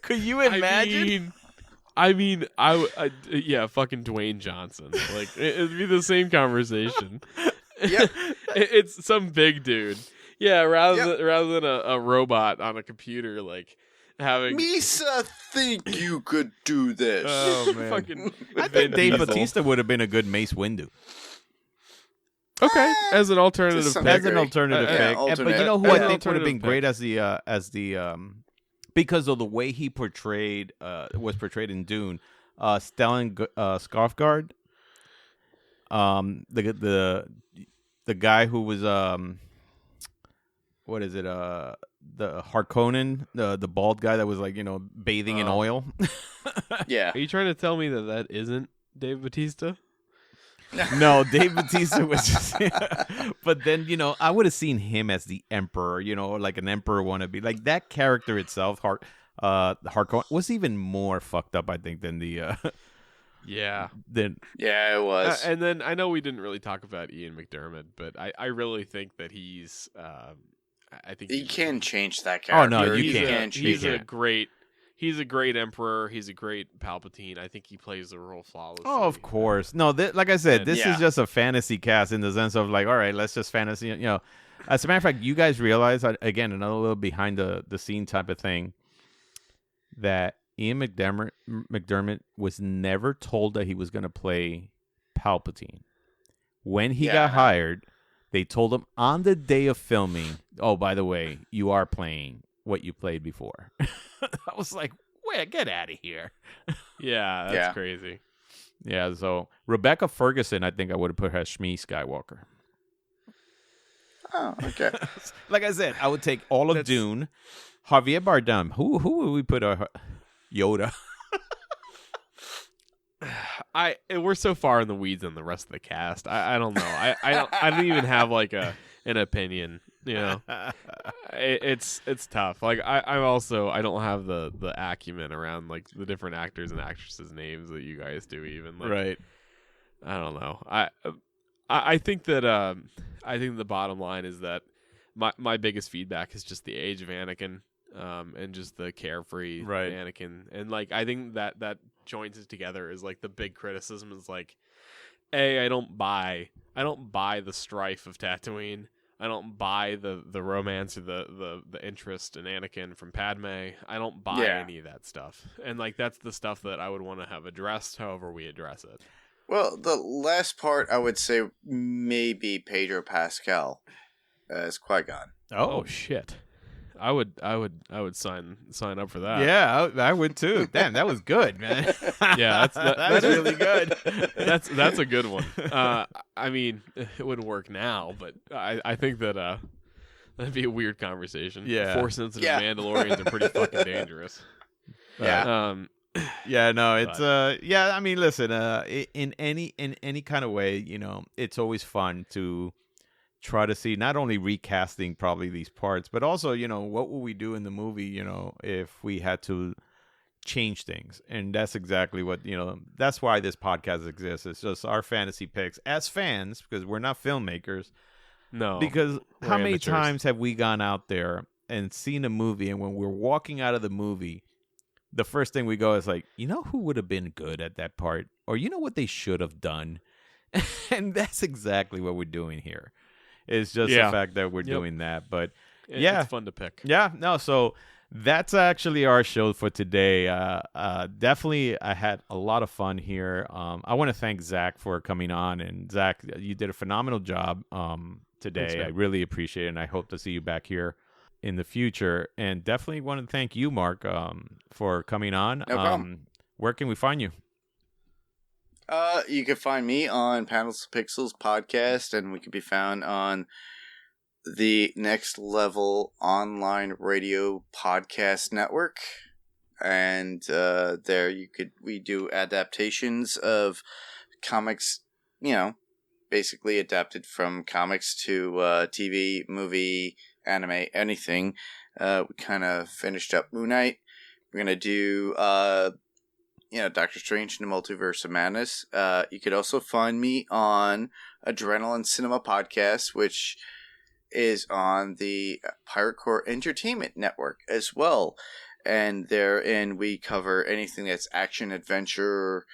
[SPEAKER 1] Could you imagine?
[SPEAKER 2] I mean, yeah, fucking Dwayne Johnson. Like it'd be the same conversation.
[SPEAKER 3] Yep,
[SPEAKER 2] it's some big dude. Yeah, rather than a robot on a computer, like having
[SPEAKER 3] Misa think you could do this.
[SPEAKER 1] Oh man,
[SPEAKER 2] fucking
[SPEAKER 1] I think Dave Bautista would have been a good Mace Windu.
[SPEAKER 2] Okay, as an alternative pick.
[SPEAKER 1] As an alternative pick. But you know who I think would have been great as the because of the way he was portrayed in Dune, Stellan Skarsgård, the guy who was what is it? The Harkonnen, the bald guy that was like bathing in oil.
[SPEAKER 3] Yeah.
[SPEAKER 2] Are you trying to tell me that isn't Dave Bautista?
[SPEAKER 1] No, Dave Bautista was just. But then I would have seen him as the Emperor. Like an Emperor wannabe. Like that character itself, Harkonnen was even more fucked up, I think, than the Then
[SPEAKER 3] it was.
[SPEAKER 2] And then I know we didn't really talk about Ian McDiarmid, but I really think that he's. I think
[SPEAKER 3] you can change that character.
[SPEAKER 1] Oh no, you
[SPEAKER 3] can't.
[SPEAKER 2] He's a great Emperor. He's a great Palpatine. I think he plays the role flawlessly.
[SPEAKER 1] Oh, of course. No, like I said, this is just a fantasy cast in the sense of like, all right, let's just fantasy. You know, as a matter of fact, you guys realize, again, another little behind the scene type of thing, that Ian McDiarmid was never told that he was going to play Palpatine. When he got hired, they told him on the day of filming, oh, by the way, you are playing what you played before. I was like, wait, get out of here.
[SPEAKER 2] Yeah, that's crazy.
[SPEAKER 1] Yeah, so Rebecca Ferguson, I think I would have put her as Shmi Skywalker.
[SPEAKER 3] Oh, okay.
[SPEAKER 1] Like I said, I would take all of Dune. Javier Bardem. Who would we put Yoda?
[SPEAKER 2] We're so far in the weeds on the rest of the cast. I don't know. I don't even have like an opinion. You know, it's tough. Like I don't have the acumen around like the different actors and actresses' names that you guys do. Even like,
[SPEAKER 1] right.
[SPEAKER 2] I don't know. I think that I think the bottom line is that my biggest feedback is just the age of Anakin. And just the carefree Anakin, and like I think that joins it together is like the big criticism is like, I don't buy the strife of Tatooine. I don't buy the romance or the interest in Anakin from Padme. I don't buy any of that stuff, and like that's the stuff that I would want to have addressed. However we address it.
[SPEAKER 3] Well, the last part I would say maybe Pedro Pascal as Qui-Gon.
[SPEAKER 1] Oh
[SPEAKER 2] shit. I would sign up for that.
[SPEAKER 1] Yeah, I would too. Damn, that was good, man.
[SPEAKER 2] Yeah,
[SPEAKER 1] that's really good.
[SPEAKER 2] That's a good one. I mean, it wouldn't work now, but I think that that'd be a weird conversation.
[SPEAKER 1] Yeah,
[SPEAKER 2] Force-sensitive Mandalorians are pretty fucking dangerous.
[SPEAKER 3] Yeah.
[SPEAKER 1] Yeah, no, it's I mean, listen, in any kind of way, you know, it's always fun to try to see not only recasting probably these parts, but also, you know, what would we do in the movie, you know, if we had to change things. And that's exactly what, you know, that's why this podcast exists. It's just our fantasy picks as fans, because we're not filmmakers.
[SPEAKER 2] No.
[SPEAKER 1] Because how many
[SPEAKER 2] amateurs.
[SPEAKER 1] times have we gone out there and seen a movie, and when we're walking out of the movie, the first thing we go is like, you know who would have been good at that part? Or you know what they should have done? And that's exactly what we're doing here. It's just the fact that we're doing that. But
[SPEAKER 2] it's fun to pick.
[SPEAKER 1] Yeah, no, so that's actually our show for today. Definitely, I had a lot of fun here. I want to thank Zach for coming on. And Zach, you did a phenomenal job today.
[SPEAKER 2] Thanks,
[SPEAKER 1] I really appreciate it, and I hope to see you back here in the future. And definitely want to thank you, Mark, for coming on.
[SPEAKER 3] No problem.
[SPEAKER 1] Where can we find you?
[SPEAKER 3] You can find me on Panels to Pixels podcast, and we can be found on the Next Level Online Radio Podcast Network. And there we do adaptations of comics, you know, basically adapted from comics to TV, movie, anime, anything. We kind of finished up Moon Knight. We're going to do Doctor Strange and the Multiverse of Madness. You could also find me on Adrenaline Cinema Podcast, which is on the Pirate Core Entertainment Network as well. And therein we cover anything that's action, adventure,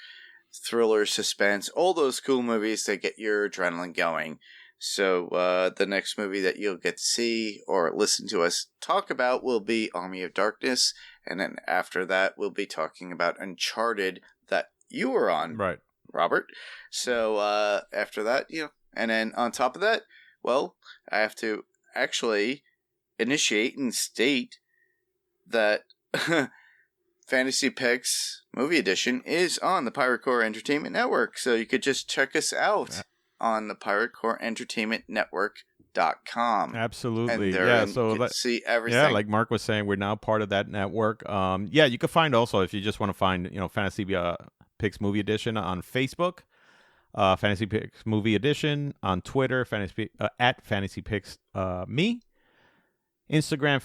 [SPEAKER 3] thriller, suspense, all those cool movies that get your adrenaline going. So the next movie that you'll get to see or listen to us talk about will be Army of Darkness. And then after that, we'll be talking about Uncharted that you were on,
[SPEAKER 1] right,
[SPEAKER 3] Robert. So after that, and then on top of that, well, I have to actually initiate and state that Fantasy Picks Movie Edition is on the Pirate Core Entertainment Network. So you could just check us out on the Pirate Core Entertainment Network.com.
[SPEAKER 1] Absolutely.
[SPEAKER 3] And so you can see everything.
[SPEAKER 1] Yeah, like Mark was saying, we're now part of that network. You can find also, if you just want to find, Fantasy Picks Movie Edition on Facebook, Fantasy Picks Movie Edition on Twitter, at Fantasy Picks Me. Instagram,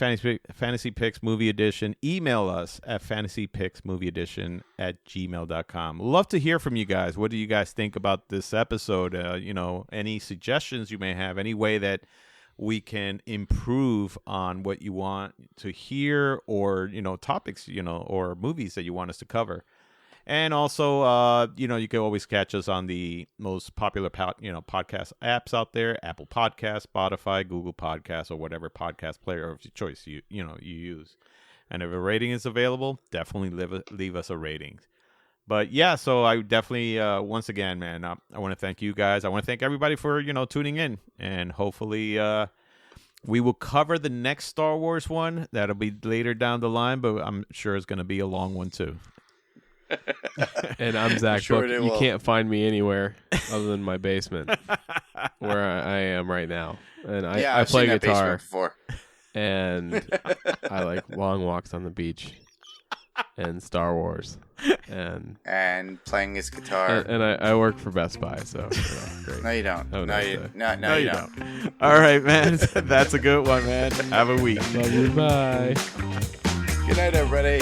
[SPEAKER 1] Fantasy Picks Movie Edition. Email us at fantasypicksmovieedition@gmail.com. Love to hear from you guys. What do you guys think about this episode? Any suggestions you may have, any way that we can improve on what you want to hear, or, topics, or movies that you want us to cover. And also, you can always catch us on the most popular, podcast apps out there: Apple Podcasts, Spotify, Google Podcasts, or whatever podcast player of your choice you use. And if a rating is available, definitely leave us a rating. But yeah, so I definitely, once again, man, I want to thank you guys. I want to thank everybody for tuning in, and hopefully, we will cover the next Star Wars one. That'll be later down the line, but I'm sure it's going to be a long one too.
[SPEAKER 2] And I'm Zach.
[SPEAKER 3] Sure
[SPEAKER 2] you can't find me anywhere other than my basement, where I am right now. And I play guitar, and I like long walks on the beach, and Star Wars, and
[SPEAKER 3] playing his guitar.
[SPEAKER 2] And I work for Best Buy, so great.
[SPEAKER 3] No, you don't. No, you don't.
[SPEAKER 1] All right, man. That's a good one, man. Have a week.
[SPEAKER 2] Love you. Bye.
[SPEAKER 3] Good night, everybody.